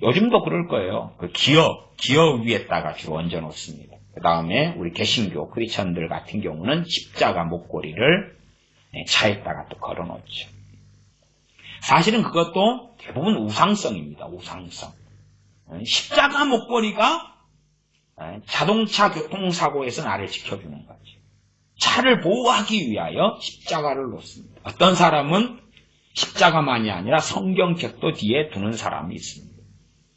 요즘도 그럴 거예요. 그 기어 위에다가 주로 얹어 놓습니다. 그 다음에 우리 개신교 크리스천들 같은 경우는 십자가 목걸이를 차에다가 또 걸어 놓죠. 사실은 그것도 대부분 우상성입니다. 우상성. 십자가 목걸이가 자동차 교통사고에서 나를 지켜주는 거죠. 차를 보호하기 위하여 십자가를 놓습니다. 어떤 사람은 십자가만이 아니라 성경책도 뒤에 두는 사람이 있습니다.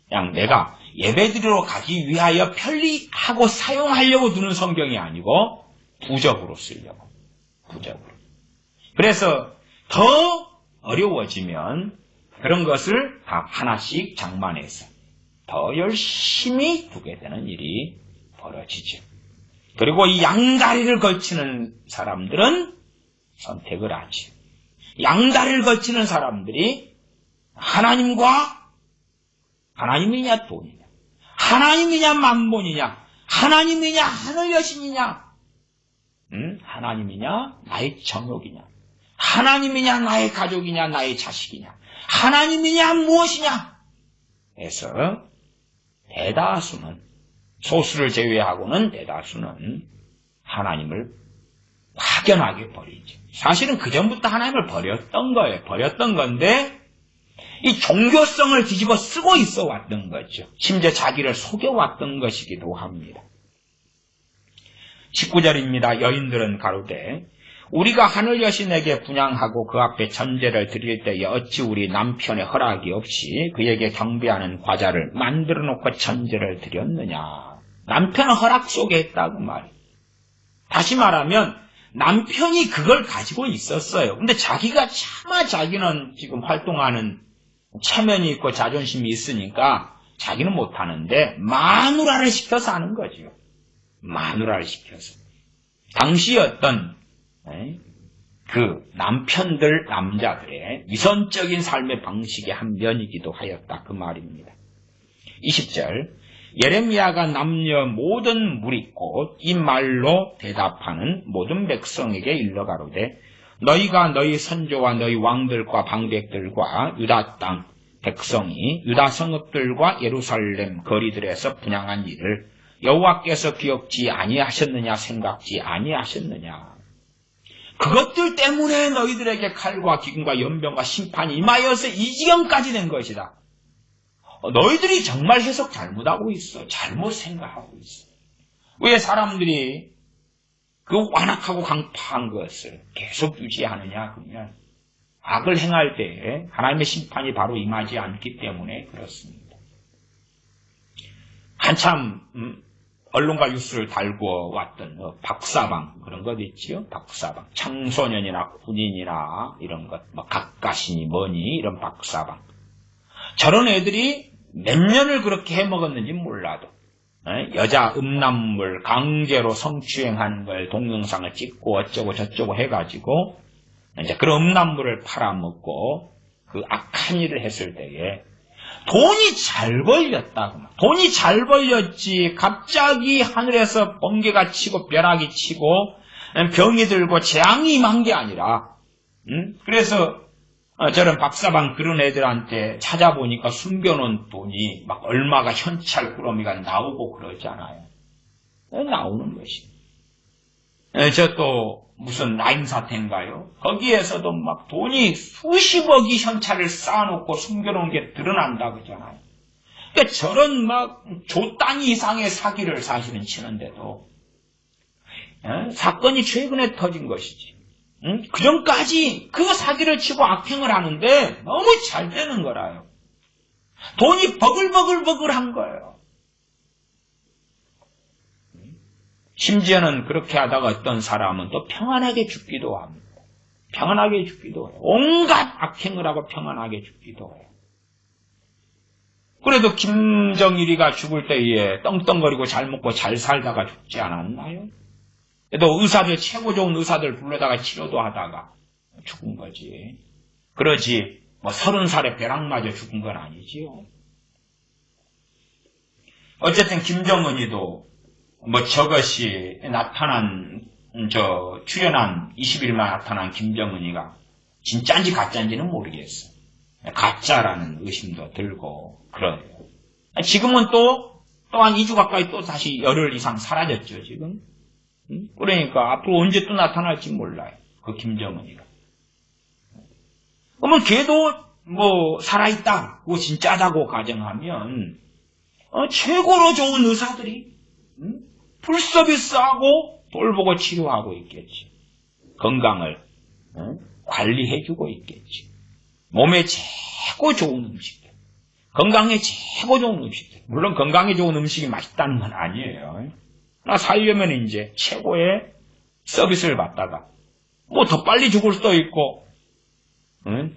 그냥 내가 예배드리러 가기 위하여 편리하고 사용하려고 두는 성경이 아니고 부적으로 쓰려고. 부적으로. 그래서 더 어려워지면 그런 것을 다 하나씩 장만해서 더 열심히 두게 되는 일이 벌어지죠. 그리고 이 양다리를 걸치는 사람들은 선택을 하죠. 양다리를 걸치는 사람들이 하나님이냐 돈이냐, 하나님이냐 만본이냐, 하나님이냐 하늘 여신이냐, 하나님이냐 나의 정욕이냐, 하나님이냐 나의 가족이냐 나의 자식이냐, 하나님이냐 무엇이냐 해서 대다수는, 소수를 제외하고는 대다수는 하나님을 확연하게 버리죠. 사실은 그전부터 하나님을 버렸던 거예요. 버렸던 건데 이 종교성을 뒤집어 쓰고 있어 왔던 거죠. 심지어 자기를 속여왔던 것이기도 합니다. 19절입니다. 여인들은 가로되 우리가 하늘 여신에게 분향하고 그 앞에 전제를 드릴 때에 어찌 우리 남편의 허락이 없이 그에게 경배하는 과자를 만들어 놓고 전제를 드렸느냐. 남편의 허락 속에 있다고 말이에요. 다시 말하면 남편이 그걸 가지고 있었어요. 근데 자기가 차마 자기는 지금 활동하는 체면이 있고 자존심이 있으니까 자기는 못하는데 마누라를 시켜서 하는 거죠. 마누라를 시켜서. 당시 어떤 그 남자들의 위선적인 삶의 방식의 한 면이기도 하였다. 그 말입니다. 20절 예레미야가 남녀 모든 무리 곧 이 말로 대답하는 모든 백성에게 일러가로되 너희가 너희 선조와 너희 왕들과 방백들과 유다 땅 백성이 유다 성읍들과 예루살렘 거리들에서 분향한 일을 여호와께서 기억지 아니하셨느냐 생각지 아니하셨느냐. 그것들 때문에 너희들에게 칼과 기근과 연병과 심판이 임하여서 이 지경까지 된 것이다. 너희들이 정말 해석 잘못하고 있어. 잘못 생각하고 있어. 왜 사람들이 그 완악하고 강파한 것을 계속 유지하느냐 그러면 악을 행할 때 하나님의 심판이 바로 임하지 않기 때문에 그렇습니다. 한참 언론과 뉴스를 달고 왔던 박사방 그런 것 있지요. 박사방 청소년이나 군인이나 이런 것 각가시니 뭐니 이런 박사방. 저런 애들이 몇 년을 그렇게 해먹었는지 몰라도 여자 음란물 강제로 성추행하는 걸 동영상을 찍고 어쩌고 저쩌고 해가지고 이제 그런 음란물을 팔아먹고 그 악한 일을 했을 때에 돈이 잘 벌렸다고. 돈이 잘 벌렸지 갑자기 하늘에서 번개가 치고 벼락이 치고 병이 들고 재앙이 임한 게 아니라 그래서 저런 박사방 그런 애들한테 찾아보니까 숨겨놓은 돈이 막 얼마가 현찰 꾸러미가 나오고 그러잖아요. 나오는 것이. 저 또 무슨 라임 사태인가요? 거기에서도 막 돈이 수십억이 현찰을 쌓아놓고 숨겨놓은 게 드러난다 그러잖아요. 그러니까 저런 막 조 단위 이상의 사기를 사실은 치는데도 사건이 최근에 터진 것이지. 그전까지 그 사기를 치고 악행을 하는데 너무 잘 되는 거라요. 돈이 버글버글한 거예요. 심지어는 그렇게 하다가 어떤 사람은 또 평안하게 죽기도 합니다. 평안하게 죽기도 해요. 온갖 악행을 하고 평안하게 죽기도 해요. 그래도 김정일이가 죽을 때에 떵떵거리고 잘 먹고 잘 살다가 죽지 않았나요? 또 의사들, 최고 좋은 의사들 불러다가 치료도 하다가 죽은 거지. 그러지, 30살에 벼락 맞아 죽은 건 아니지요. 어쨌든 김정은이도 저것이 출연한 20일만 나타난 김정은이가 진짜인지 가짜인지는 모르겠어. 가짜라는 의심도 들고, 그래요. 지금은 또 한 2주 가까이 또 다시 열흘 이상 사라졌죠, 지금. 그러니까 앞으로 언제 또 나타날지 몰라요. 그 김정은이가. 그러면 걔도 살아있다, 그거 진짜다고 가정하면, 최고로 좋은 의사들이, 풀서비스하고 돌보고 치료하고 있겠지. 건강을 관리해주고 있겠지. 몸에 최고 좋은 음식들, 건강에 최고 좋은 음식들. 물론 건강에 좋은 음식이 맛있다는 건 아니에요. 나 살려면 이제 최고의 서비스를 받다가 더 빨리 죽을 수도 있고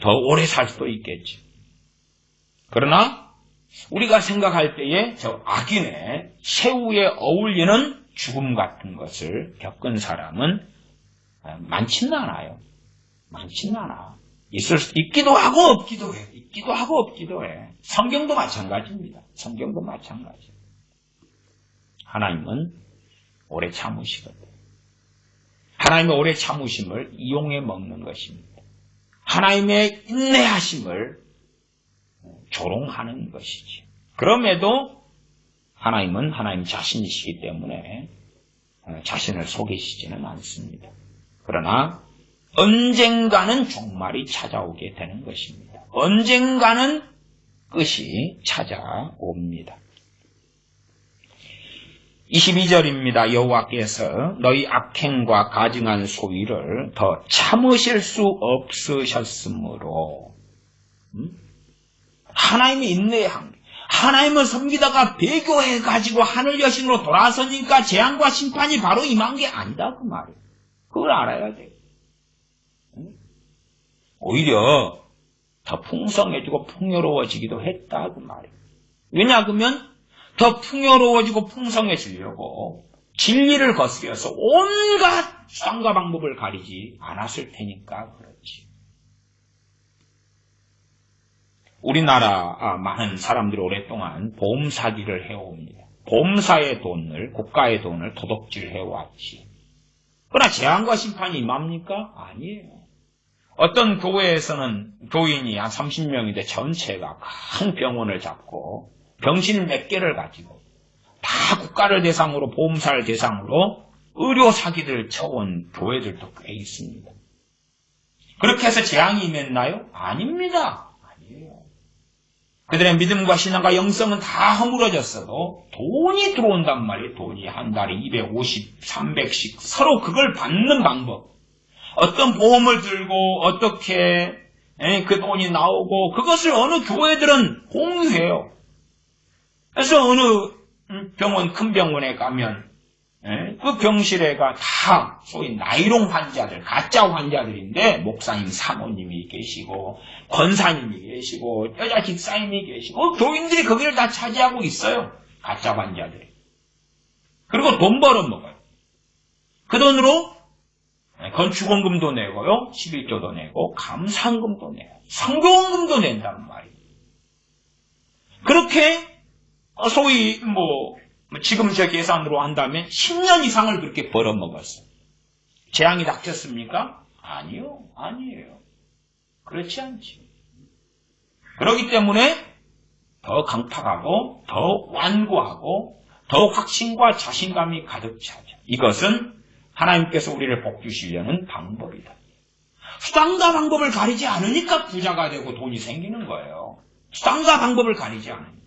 더 오래 살 수도 있겠지. 그러나 우리가 생각할 때에 저 악인의 최후에 어울리는 죽음 같은 것을 겪은 사람은 많지는 않아요. 많지는 않아. 있기도 하고 없기도 해. 있기도 하고 없기도 해. 성경도 마찬가지입니다. 성경도 마찬가지. 하나님은 오래 참으시거든. 하나님의 오래 참으심을 이용해 먹는 것입니다. 하나님의 인내하심을 조롱하는 것이지. 그럼에도 하나님은 하나님 자신이시기 때문에 자신을 속이시지는 않습니다. 그러나 언젠가는 종말이 찾아오게 되는 것입니다. 언젠가는 끝이 찾아옵니다. 22절입니다. 여호와께서 너희 악행과 가증한 소위를 더 참으실 수 없으셨으므로 하나님이 인내한 하나님을 섬기다가 배교해가지고 하늘 여신으로 돌아서니까 재앙과 심판이 바로 임한 게 아니다 그 말이에요. 그걸 알아야 돼요. 오히려 더 풍성해지고 풍요로워지기도 했다 그 말이에요. 왜냐 그러면 더 풍요로워지고 풍성해지려고 진리를 거스려서 온갖 수단과 방법을 가리지 않았을 테니까 그렇지. 우리나라 많은 사람들이 오랫동안 보험 사기를 해옵니다. 보험사의 돈을, 국가의 돈을 도둑질해왔지. 그러나 재앙과 심판이 임합니까? 아니에요. 어떤 교회에서는 교인이 한 30명인데 전체가 큰 병원을 잡고 병실 몇 개를 가지고 다 국가를 대상으로 보험사를 대상으로 의료 사기를 쳐온 교회들도 꽤 있습니다. 그렇게 해서 재앙이 임했나요? 아닙니다. 아니에요. 그들의 믿음과 신앙과 영성은 다 허물어졌어도 돈이 들어온단 말이에요. 돈이 한 달에 250, 300씩 서로 그걸 받는 방법. 어떤 보험을 들고 어떻게 그 돈이 나오고 그것을 어느 교회들은 공유해요. 그래서 어느 병원, 큰 병원에 가면 그 병실에가 다 소위 나이롱 환자들, 가짜 환자들인데 목사님, 사모님이 계시고 권사님이 계시고 여자 집사님이 계시고 교인들이 거기를 다 차지하고 있어요. 가짜 환자들이. 그리고 돈 벌어먹어요. 그 돈으로 건축원금도 내고요. 11조도 내고 감사원금도 내요. 성교원금도 낸단 말이에요. 그렇게 소위 지금 저 계산으로 한다면 10년 이상을 그렇게 벌어먹었어요. 재앙이 닥쳤습니까? 아니요. 아니에요. 그렇지 않지. 그렇기 때문에 더 강팍하고 더 완고하고 더 확신과 자신감이 가득 차죠. 이것은 하나님께서 우리를 복 주시려는 방법이다. 수단과 방법을 가리지 않으니까 부자가 되고 돈이 생기는 거예요. 수단과 방법을 가리지 않으니까.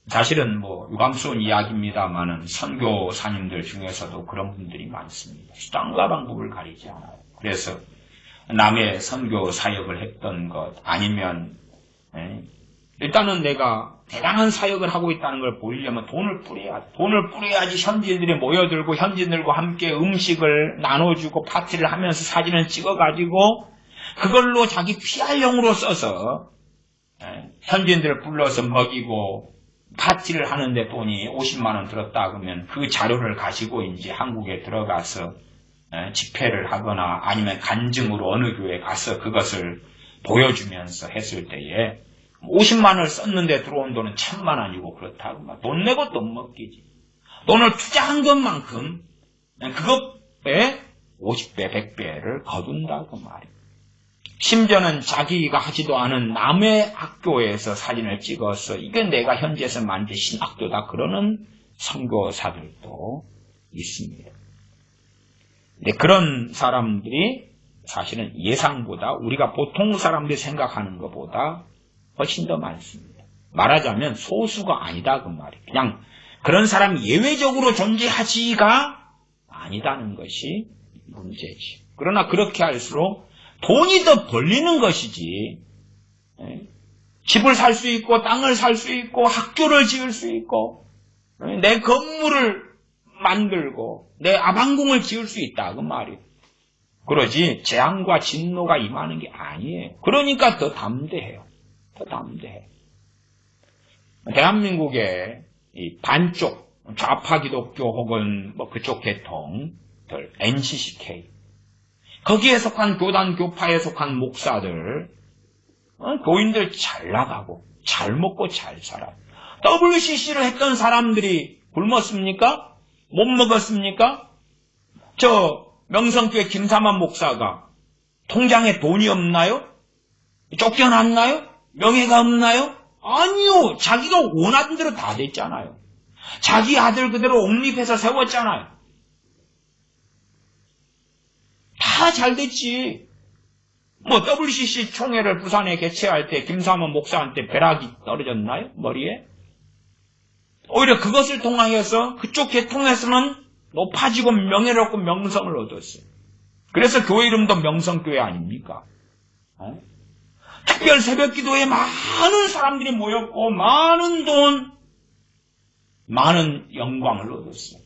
사실은 유감스러운 이야기입니다만은 선교사님들 중에서도 그런 분들이 많습니다. 수단과 방법을 가리지 않아요. 그래서 남의 선교 사역을 했던 것 아니면 일단은 내가 대단한 사역을 하고 있다는 걸 보이려면 돈을 뿌려야지 현지인들이 모여들고 현지인들과 함께 음식을 나눠주고 파티를 하면서 사진을 찍어가지고 그걸로 자기 PR용으로 써서 현지인들을 불러서 먹이고 파티를 하는데 돈이 50만 원 들었다 그러면 그 자료를 가지고 이제 한국에 들어가서 집회를 하거나 아니면 간증으로 어느 교회에 가서 그것을 보여주면서 했을 때에 50만 원을 썼는데 들어온 돈은 1000만 원이고 그렇다고 돈 내고 돈 먹기지. 돈을 투자한 것만큼 그것에 50배, 100배를 거둔다고 말이에요. 심지어는 자기가 하지도 않은 남의 학교에서 사진을 찍어서 이게 내가 현지에서 만든 신학교다 그러는 선교사들도 있습니다. 근데 그런 사람들이 사실은 예상보다 우리가 보통 사람들이 생각하는 것보다 훨씬 더 많습니다. 말하자면 소수가 아니다 그 말이에요. 그냥 그런 사람이 예외적으로 존재하지가 아니다는 것이 문제지. 그러나 그렇게 할수록 돈이 더 벌리는 것이지. 집을 살 수 있고 땅을 살 수 있고 학교를 지을 수 있고 내 건물을 만들고 내 아방궁을 지을 수 있다 그 말이에요. 그러지 재앙과 진노가 임하는 게 아니에요. 그러니까 더 담대해요. 더 담대해. 대한민국의 이 반쪽 좌파 기독교 혹은 그쪽 계통들 NCCK 거기에 속한 교단 교파에 속한 목사들 교인들 잘 나가고 잘 먹고 잘 살아요. WCC를 했던 사람들이 굶었습니까? 못 먹었습니까? 저 명성교회 김사만 목사가 통장에 돈이 없나요? 쫓겨났나요? 명예가 없나요? 아니요. 자기가 원하던 대로 다 됐잖아요. 자기 아들 그대로 옹립해서 세웠잖아요. 다 잘 됐지. WCC 총회를 부산에 개최할 때 김사만 목사한테 벼락이 떨어졌나요? 머리에? 오히려 그것을 통하여서 그쪽 계통에서는 높아지고 명예롭고 명성을 얻었어요. 그래서 교회 이름도 명성교회 아닙니까? 특별 새벽기도에 많은 사람들이 모였고 많은 돈, 많은 영광을 얻었어요.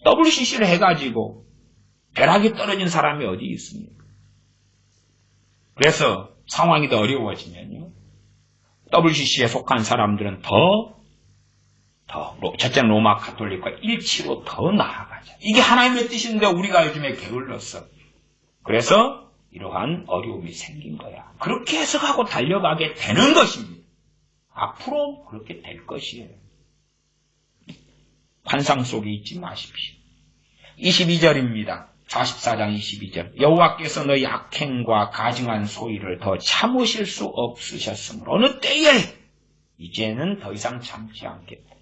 WCC를 해가지고 벼락이 떨어진 사람이 어디 있습니까? 그래서 상황이 더 어려워지면요. WCC에 속한 사람들은 첫째는 로마 가톨릭과 일치로 더 나아가자. 이게 하나님의 뜻인데 우리가 요즘에 게을렀어. 그래서 이러한 어려움이 생긴 거야. 그렇게 해석하고 달려가게 되는 것입니다. 앞으로 그렇게 될 것이에요. 환상 속에 있지 마십시오. 22절입니다. 44장 22절. 여호와께서 너희 악행과 가증한 소리를 더 참으실 수 없으셨으므로 어느 때에 이제는 더 이상 참지 않겠다.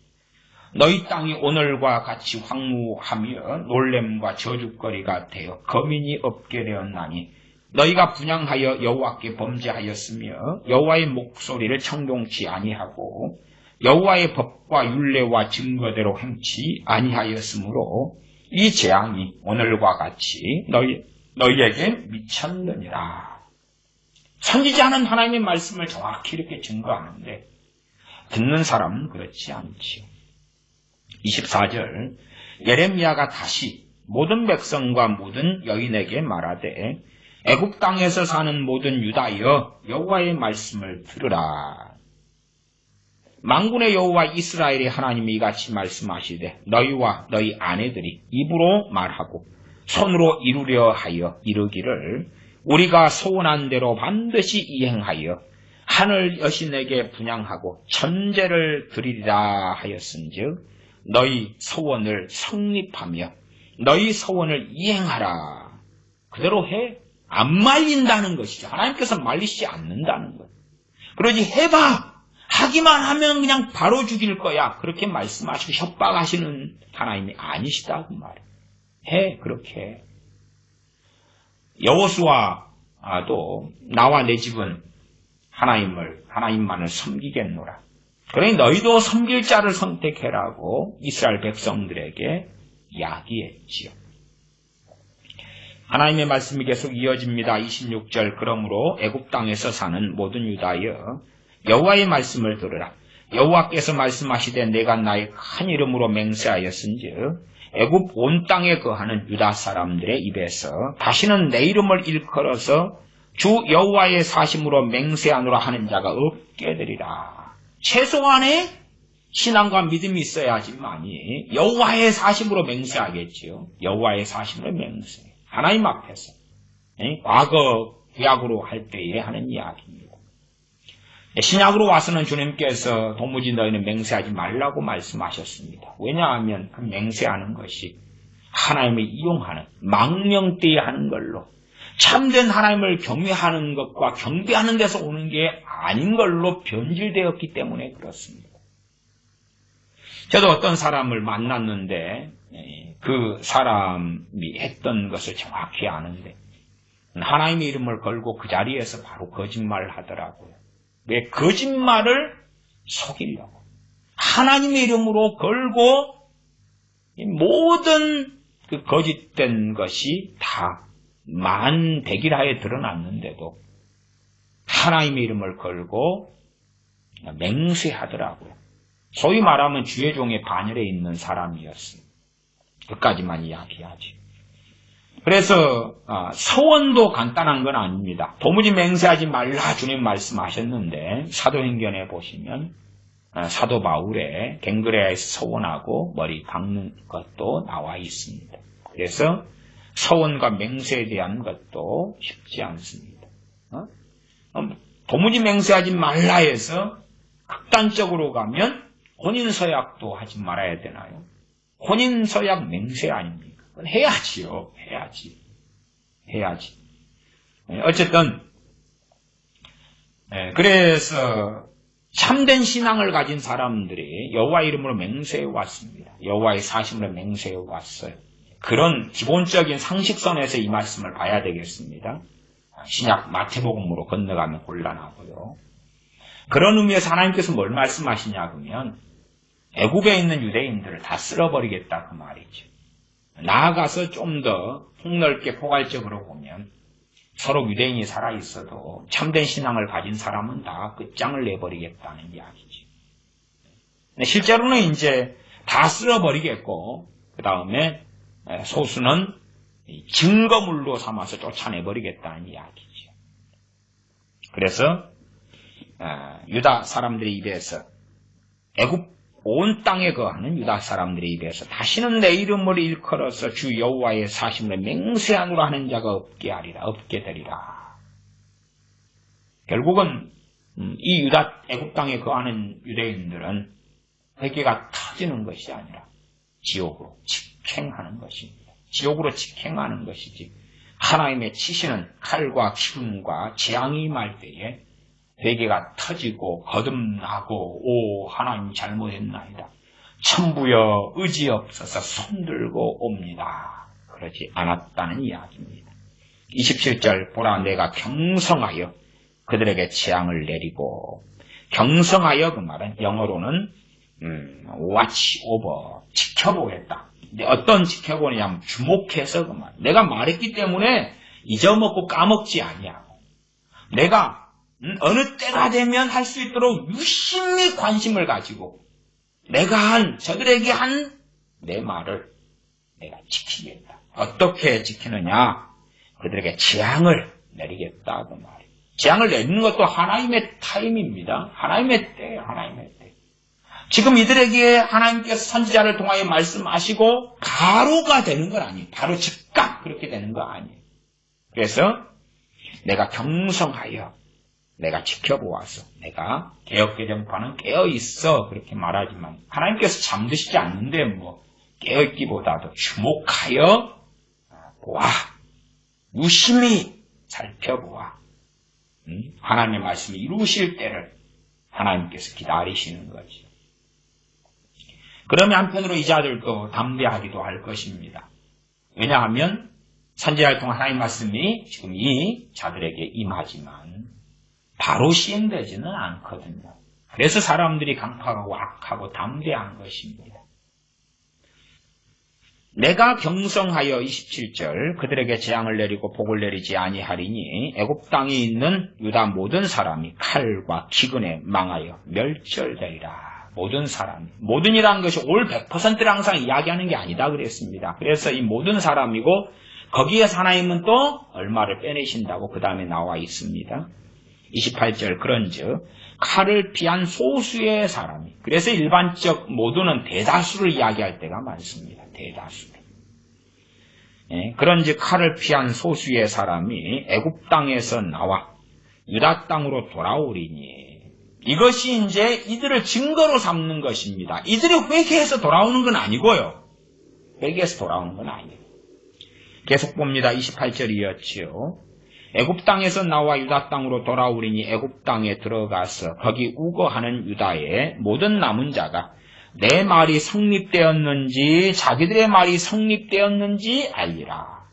너희 땅이 오늘과 같이 황무하며 놀램과 저주거리가 되어 거민이 없게 되었나니 너희가 분향하여 여호와께 범죄하였으며 여호와의 목소리를 청종치 아니하고 여호와의 법과 율례와 증거대로 행치 아니하였으므로 이 재앙이 오늘과 같이 너희에게 미쳤느니라. 선지자는 하나님의 말씀을 정확히 이렇게 증거하는데 듣는 사람은 그렇지 않지요. 24절 예레미야가 다시 모든 백성과 모든 여인에게 말하되 애굽 땅에서 사는 모든 유다여 여호와의 말씀을 들으라. 만군의 여호와 이스라엘의 하나님이 이같이 말씀하시되 너희와 너희 아내들이 입으로 말하고 손으로 이루려 하여 이르기를 우리가 소원한 대로 반드시 이행하여 하늘 여신에게 분향하고 천제를 드리리라 하였은즉 너희 소원을 성립하며 너희 소원을 이행하라. 그대로 해. 안 말린다는 것이죠. 하나님께서 말리시지 않는다는 것. 그러지 해봐. 하기만 하면 그냥 바로 죽일 거야. 그렇게 말씀하시고 협박하시는 하나님이 아니시다 그 말이에요. 해 그렇게. 여호수아도 나와 내 집은 하나님만을 섬기겠노라. 그러니 너희도 섬길 자를 선택해라고 이스라엘 백성들에게 이야기했지요. 하나님의 말씀이 계속 이어집니다. 26절 그러므로 애굽 땅에서 사는 모든 유다여 여호와의 말씀을 들으라. 여호와께서 말씀하시되 내가 나의 큰 이름으로 맹세하였은즉 애굽 온 땅에 거하는 유다 사람들의 입에서 다시는 내 이름을 일컬어서 주 여호와의 사심으로 맹세하노라 하는 자가 없게 되리라. 최소한의 신앙과 믿음이 있어야지만이 여호와의 사심으로 맹세하겠지요. 여호와의 사심으로 맹세. 하나님 앞에서. 과거 구약으로 할 때에 하는 이야기입니다. 신약으로 와서는 주님께서 도무지 너희는 맹세하지 말라고 말씀하셨습니다. 왜냐하면 그 맹세하는 것이 하나님을 이용하는 망령되이 하는 걸로 참된 하나님을 경외하는 것과 경배하는 데서 오는 게 아닌 걸로 변질되었기 때문에 그렇습니다. 저도 어떤 사람을 만났는데 그 사람이 했던 것을 정확히 아는데 하나님의 이름을 걸고 그 자리에서 바로 거짓말을 하더라고요. 왜 거짓말을 속이려고. 하나님의 이름으로 걸고 모든 그 거짓된 것이 다 만백일하에 드러났는데도 하나님의 이름을 걸고 맹세하더라고요. 소위 말하면 주의 종의 반열에 있는 사람이었습니다. 그까지만 이야기하지. 그래서 서원도 간단한 건 아닙니다. 도무지 맹세하지 말라 주님 말씀하셨는데 사도행전에 보시면 사도 바울의 갱그레아에서 서원하고 머리 박는 것도 나와 있습니다. 그래서 서원과 맹세에 대한 것도 쉽지 않습니다. 도무지 맹세하지 말라 해서 극단적으로 가면 혼인서약도 하지 말아야 되나요? 혼인서약 맹세 아닙니까? 그건 해야지요. 해야지. 어쨌든 그래서 참된 신앙을 가진 사람들이 여호와 이름으로 맹세해 왔습니다. 여호와의 사심으로 맹세해 왔어요. 그런 기본적인 상식선에서 이 말씀을 봐야 되겠습니다. 신약 마태복음으로 건너가면 곤란하고요. 그런 의미에서 하나님께서 뭘 말씀하시냐 그러면 애굽에 있는 유대인들을 다 쓸어버리겠다 그 말이죠. 나아가서 좀 더 폭넓게 포괄적으로 보면 서로 유대인이 살아있어도 참된 신앙을 가진 사람은 다 끝장을 내버리겠다는 이야기죠. 실제로는 이제 다 쓸어버리겠고 그 다음에 소수는 증거물로 삼아서 쫓아내버리겠다는 이야기죠. 그래서 유다 사람들의 입에서 애굽 온 땅에 거하는 유다 사람들의 입에서 다시는 내 이름을 일컬어서 주 여호와의 사심을 맹세하노라 하는 자가 없게 되리라. 결국은 이 유다 애굽 땅에 거하는 유대인들은 회개가 터지는 것이 아니라 지옥으로 직행하는 것입니다. 지옥으로 직행하는 것이지 하나님의 치시는 칼과 기름과 재앙이 임할 때에 회개가 터지고 거듭나고 오 하나님 잘못했나이다. 천부여 의지 없어서 손들고 옵니다. 그러지 않았다는 이야기입니다. 27절 보라 내가 경성하여 그들에게 재앙을 내리고 경성하여 그 말은 영어로는 watch over 지켜보겠다. 근데 어떤 지켜보느냐면 주목해서 그 말. 내가 말했기 때문에 잊어먹고 까먹지 아니하고 내가 어느 때가 되면 할 수 있도록 유심히 관심을 가지고 내가 저들에게 한 내 말을 내가 지키겠다. 어떻게 지키느냐? 그들에게 재앙을 내리겠다 그 말이에요. 재앙을 내리는 것도 하나님의 타임입니다. 하나님의 때예요. 지금 이들에게 하나님께서 선지자를 통하여 말씀하시고 바로가 되는 건 아니에요. 바로 즉각 그렇게 되는 거 아니에요. 그래서 내가 경성하여 내가 지켜보아서 내가 개혁개정파는 깨어있어 그렇게 말하지만 하나님께서 잠드시지 않는데 뭐 깨어있기보다도 주목하여 보아 유심히 살펴보아 하나님의 말씀이 이루실 때를 하나님께서 기다리시는 거죠. 그러면 한편으로 이 자들도 담대하기도 할 것입니다. 왜냐하면 선지자를 통한 하나님 말씀이 지금 이 자들에게 임하지만 바로 시행되지는 않거든요. 그래서 사람들이 강팍하고 악하고 담대한 것입니다. 내가 경성하여 27절 그들에게 재앙을 내리고 복을 내리지 아니하리니 애굽 땅에 있는 유다 모든 사람이 칼과 기근에 망하여 멸절되리라. 모든 사람이, 모든이라는 것이 올 100%를 항상 이야기하는 게 아니다 그랬습니다. 그래서 이 모든 사람이고 거기에서 하나님은 또 얼마를 빼내신다고 그 다음에 나와 있습니다. 28절 그런즉 칼을 피한 소수의 사람이, 그래서 일반적 모두는 대다수를 이야기할 때가 많습니다. 대다수를. 그런즉 칼을 피한 소수의 사람이 애굽 땅에서 나와 유다 땅으로 돌아오리니, 이것이 이제 이들을 증거로 삼는 것입니다. 이들이 회개해서 돌아오는 건 아니고요. 회개해서 돌아오는 건 아니에요. 계속 봅니다. 28절이었지요. 애굽 땅에서 나와 유다 땅으로 돌아오리니 애굽 땅에 들어가서 거기 우거하는 유다의 모든 남은 자가 내 말이 성립되었는지 자기들의 말이 성립되었는지 알리라.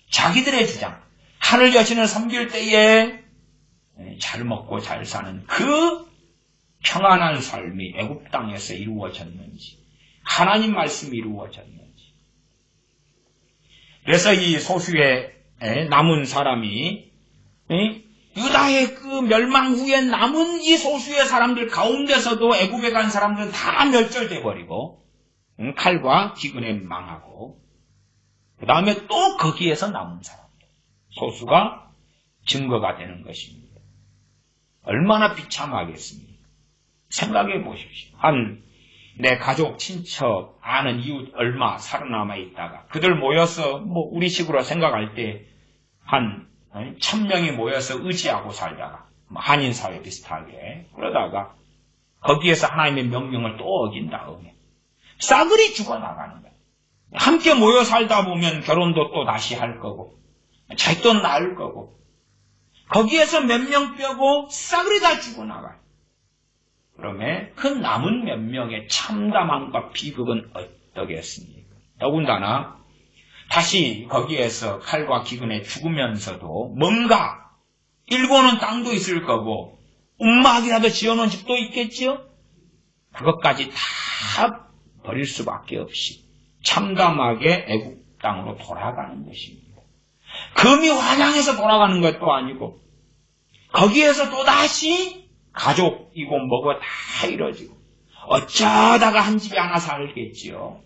자기들의 주장, 하늘 여신을 섬길 때에 잘 먹고 잘 사는 그 평안한 삶이 애굽 땅에서 이루어졌는지, 하나님 말씀이 이루어졌는지. 그래서 이 소수의 남은 사람이 유다의 그 멸망 후에 남은 이 소수의 사람들 가운데서도 애굽에 간 사람들은 다 멸절돼 버리고 칼과 기근에 망하고, 그 다음에 또 거기에서 남은 사람들 소수가 증거가 되는 것입니다. 얼마나 비참하겠습니까? 생각해 보십시오. 내 가족, 친척, 아는 이웃 얼마 살아남아 있다가 그들 모여서 우리 식으로 생각할 때 한 1000명이 모여서 의지하고 살다가 한인사회 비슷하게 그러다가 거기에서 하나님의 명령을 또 어긴 다음에 싸그리 죽어나가는 거예요. 함께 모여 살다 보면 결혼도 또 다시 할 거고 자식도 낳을 거고 거기에서 몇 명 빼고 싸그리 다 죽어나가요. 그러면 그 남은 몇 명의 참담함과 비극은 어떠겠습니까? 더군다나 다시 거기에서 칼과 기근에 죽으면서도 뭔가 일궈놓은 땅도 있을 거고 움막이라도 지어놓은 집도 있겠지요? 그것까지 다 버릴 수밖에 없이 참담하게 애국 땅으로 돌아가는 것입니다. 금이 환영해서 돌아가는 것도 아니고 거기에서 또다시 가족이고 뭐고 다 이루어지고 어쩌다가 한 집에 하나 살겠지요.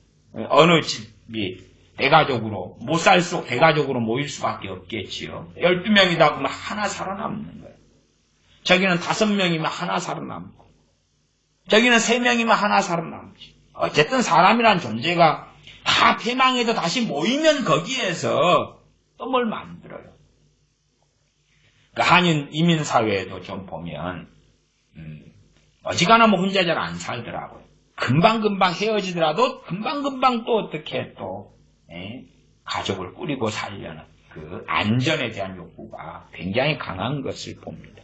어느 집이 대가족으로 못 살수록 대가족으로 모일 수밖에 없겠지요. 12명이다 그러면 하나 살아남는 거예요. 저기는 5명이면 하나 살아남고 저기는 3명이면 하나 살아남지. 어쨌든 사람이란 존재가 다 패망해도 다시 모이면 거기에서 또 뭘 만들어요. 그 한인 이민사회에도 좀 보면 어지간하면 혼자 잘 안 살더라고요. 금방금방 헤어지더라도 금방금방 또 어떻게 또 가족을 꾸리고 살려는 그 안전에 대한 욕구가 굉장히 강한 것을 봅니다.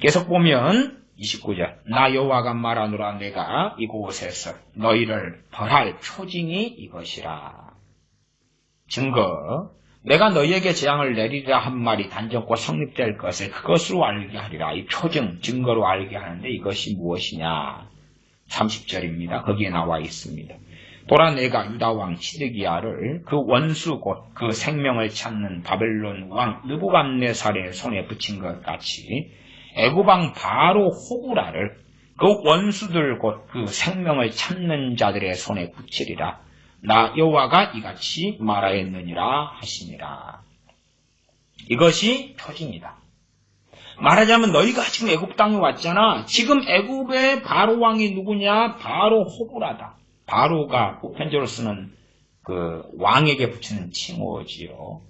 계속 보면 29절 나 여호와가 말하노라 내가 이곳에서 너희를 벌할 표징이 이것이라. 증거 내가 너희에게 재앙을 내리라 한 말이 단정코 성립될 것을 그것으로 알게 하리라. 이 표징, 증거로 알게 하는데 이것이 무엇이냐. 30절입니다. 거기에 나와 있습니다. 보라 내가 유다 왕 시드기야를 그 원수 곧 그 생명을 찾는 바벨론 왕 느부갓네살의 손에 붙인 것 같이 애굽 왕 바로 호구라를 그 원수들 곧 그 생명을 찾는 자들의 손에 붙이리라. 나 여호와가 이같이 말하였느니라 하시니라. 이것이 표징이다. 말하자면 너희가 지금 애굽 땅에 왔잖아. 지금 애굽의 바로 왕이 누구냐? 바로 호구라다. 바로가 보편적으로 쓰는 그 왕에게 붙이는 칭호지요.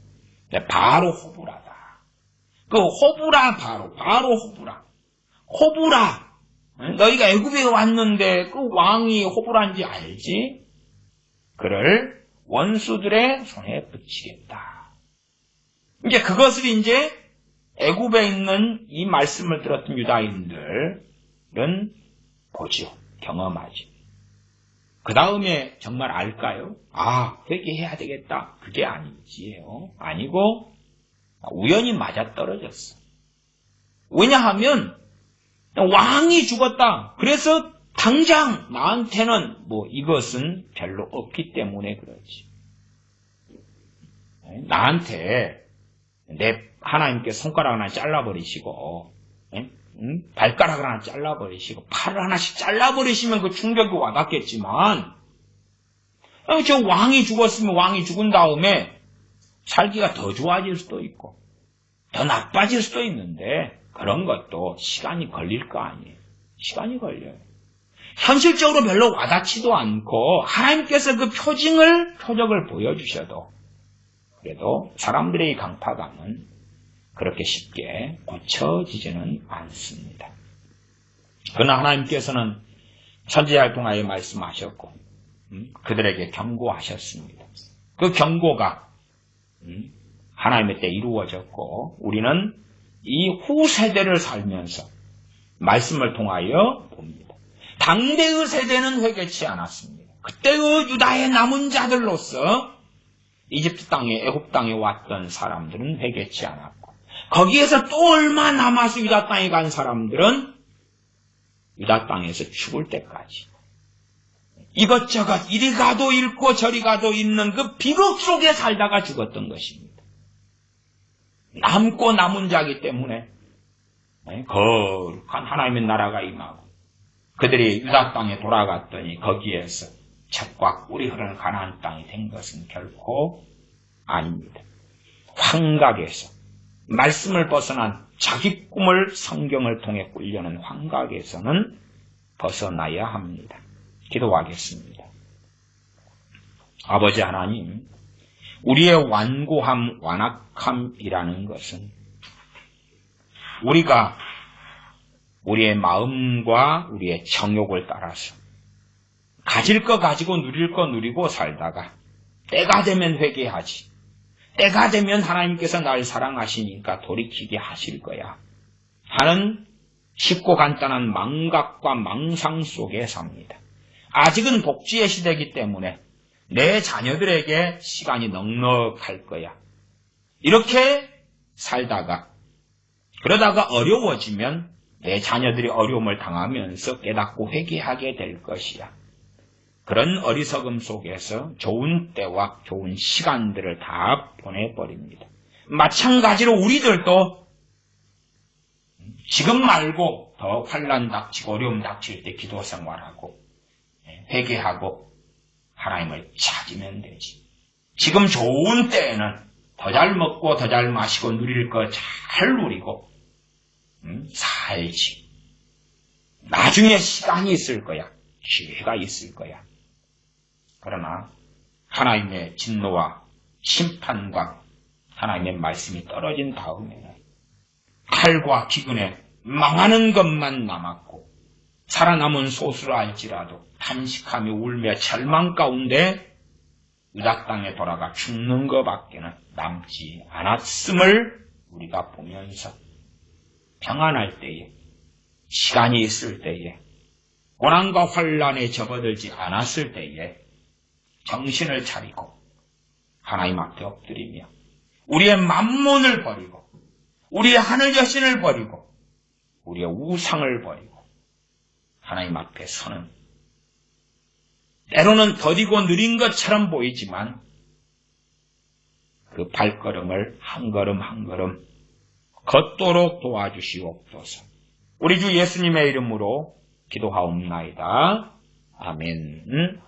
바로 호부라다. 그 호부라 바로 호부라. 호부라. 너희가 애굽에 왔는데 그 왕이 호부라인지 알지? 그를 원수들의 손에 붙이겠다. 이제 그것을 이제 애굽에 있는 이 말씀을 들었던 유다인들은 보지요. 경험하죠. 그 다음에 정말 알까요? 회개해야 되겠다. 그게 아니지요. 아니고 우연히 맞아떨어졌어. 왜냐하면 왕이 죽었다. 그래서 당장 나한테는 이것은 별로 없기 때문에 그렇지. 나한테 하나님께 손가락 하나 잘라버리시고 발가락을 하나 잘라버리시고 팔을 하나씩 잘라버리시면 그 충격이 와닿겠지만 저 왕이 죽었으면 왕이 죽은 다음에 살기가 더 좋아질 수도 있고 더 나빠질 수도 있는데 그런 것도 시간이 걸릴 거 아니에요. 시간이 걸려요. 현실적으로 별로 와닿지도 않고 하나님께서 그 표적을 보여주셔도 그래도 사람들의 강팍함은 그렇게 쉽게 고쳐지지는 않습니다. 그러나 하나님께서는 선지자를 통하여 말씀하셨고 그들에게 경고하셨습니다. 그 경고가 하나님의 때 이루어졌고 우리는 이 후세대를 살면서 말씀을 통하여 봅니다. 당대의 세대는 회개치 않았습니다. 그때의 유다의 남은 자들로서 이집트 땅에 애굽 땅에 왔던 사람들은 회개치 않았고 거기에서 또 얼마 남아서 유다 땅에 간 사람들은 유다 땅에서 죽을 때까지 이것저것 이리 가도 잃고 저리 가도 있는 그 비극 속에 살다가 죽었던 것입니다. 남고 남은 자이기 때문에 거룩한 하나님의 나라가 임하고 그들이 유다 땅에 돌아갔더니 거기에서 젖과 꿀이 흐르는 가나안 땅이 된 것은 결코 아닙니다. 환각에서 말씀을 벗어난 자기 꿈을 성경을 통해 꾸려는 환각에서는 벗어나야 합니다. 기도하겠습니다. 아버지 하나님, 우리의 완고함, 완악함이라는 것은 우리가 우리의 마음과 우리의 정욕을 따라서 가질 거 가지고 누릴 거 누리고 살다가 때가 되면 회개하지. 때가 되면 하나님께서 날 사랑하시니까 돌이키게 하실 거야 하는 쉽고 간단한 망각과 망상 속에 삽니다. 아직은 복지의 시대이기 때문에 내 자녀들에게 시간이 넉넉할 거야. 이렇게 살다가 그러다가 어려워지면 내 자녀들이 어려움을 당하면서 깨닫고 회개하게 될 것이야. 그런 어리석음 속에서 좋은 때와 좋은 시간들을 다 보내버립니다. 마찬가지로 우리들도 지금 말고 더 환난 닥치고 어려움 닥칠 때 기도 생활하고 회개하고 하나님을 찾으면 되지. 지금 좋은 때에는 더 잘 먹고 더 잘 마시고 누릴 거 잘 누리고 살지. 나중에 시간이 있을 거야. 기회가 있을 거야. 그러나 하나님의 진노와 심판과 하나님의 말씀이 떨어진 다음에는 칼과 기근에 망하는 것만 남았고 살아남은 소수를 알지라도 탄식하며 울며 절망 가운데 유다 땅에 돌아가 죽는 것밖에는 남지 않았음을 우리가 보면서 평안할 때에 시간이 있을 때에 고난과 환난에 접어들지 않았을 때에 정신을 차리고 하나님 앞에 엎드리며 우리의 만몬을 버리고 우리의 하늘 여신을 버리고 우리의 우상을 버리고 하나님 앞에 서는 때로는 더디고 느린 것처럼 보이지만 그 발걸음을 한 걸음 한 걸음 걷도록 도와주시옵소서. 우리 주 예수님의 이름으로 기도하옵나이다. 아멘.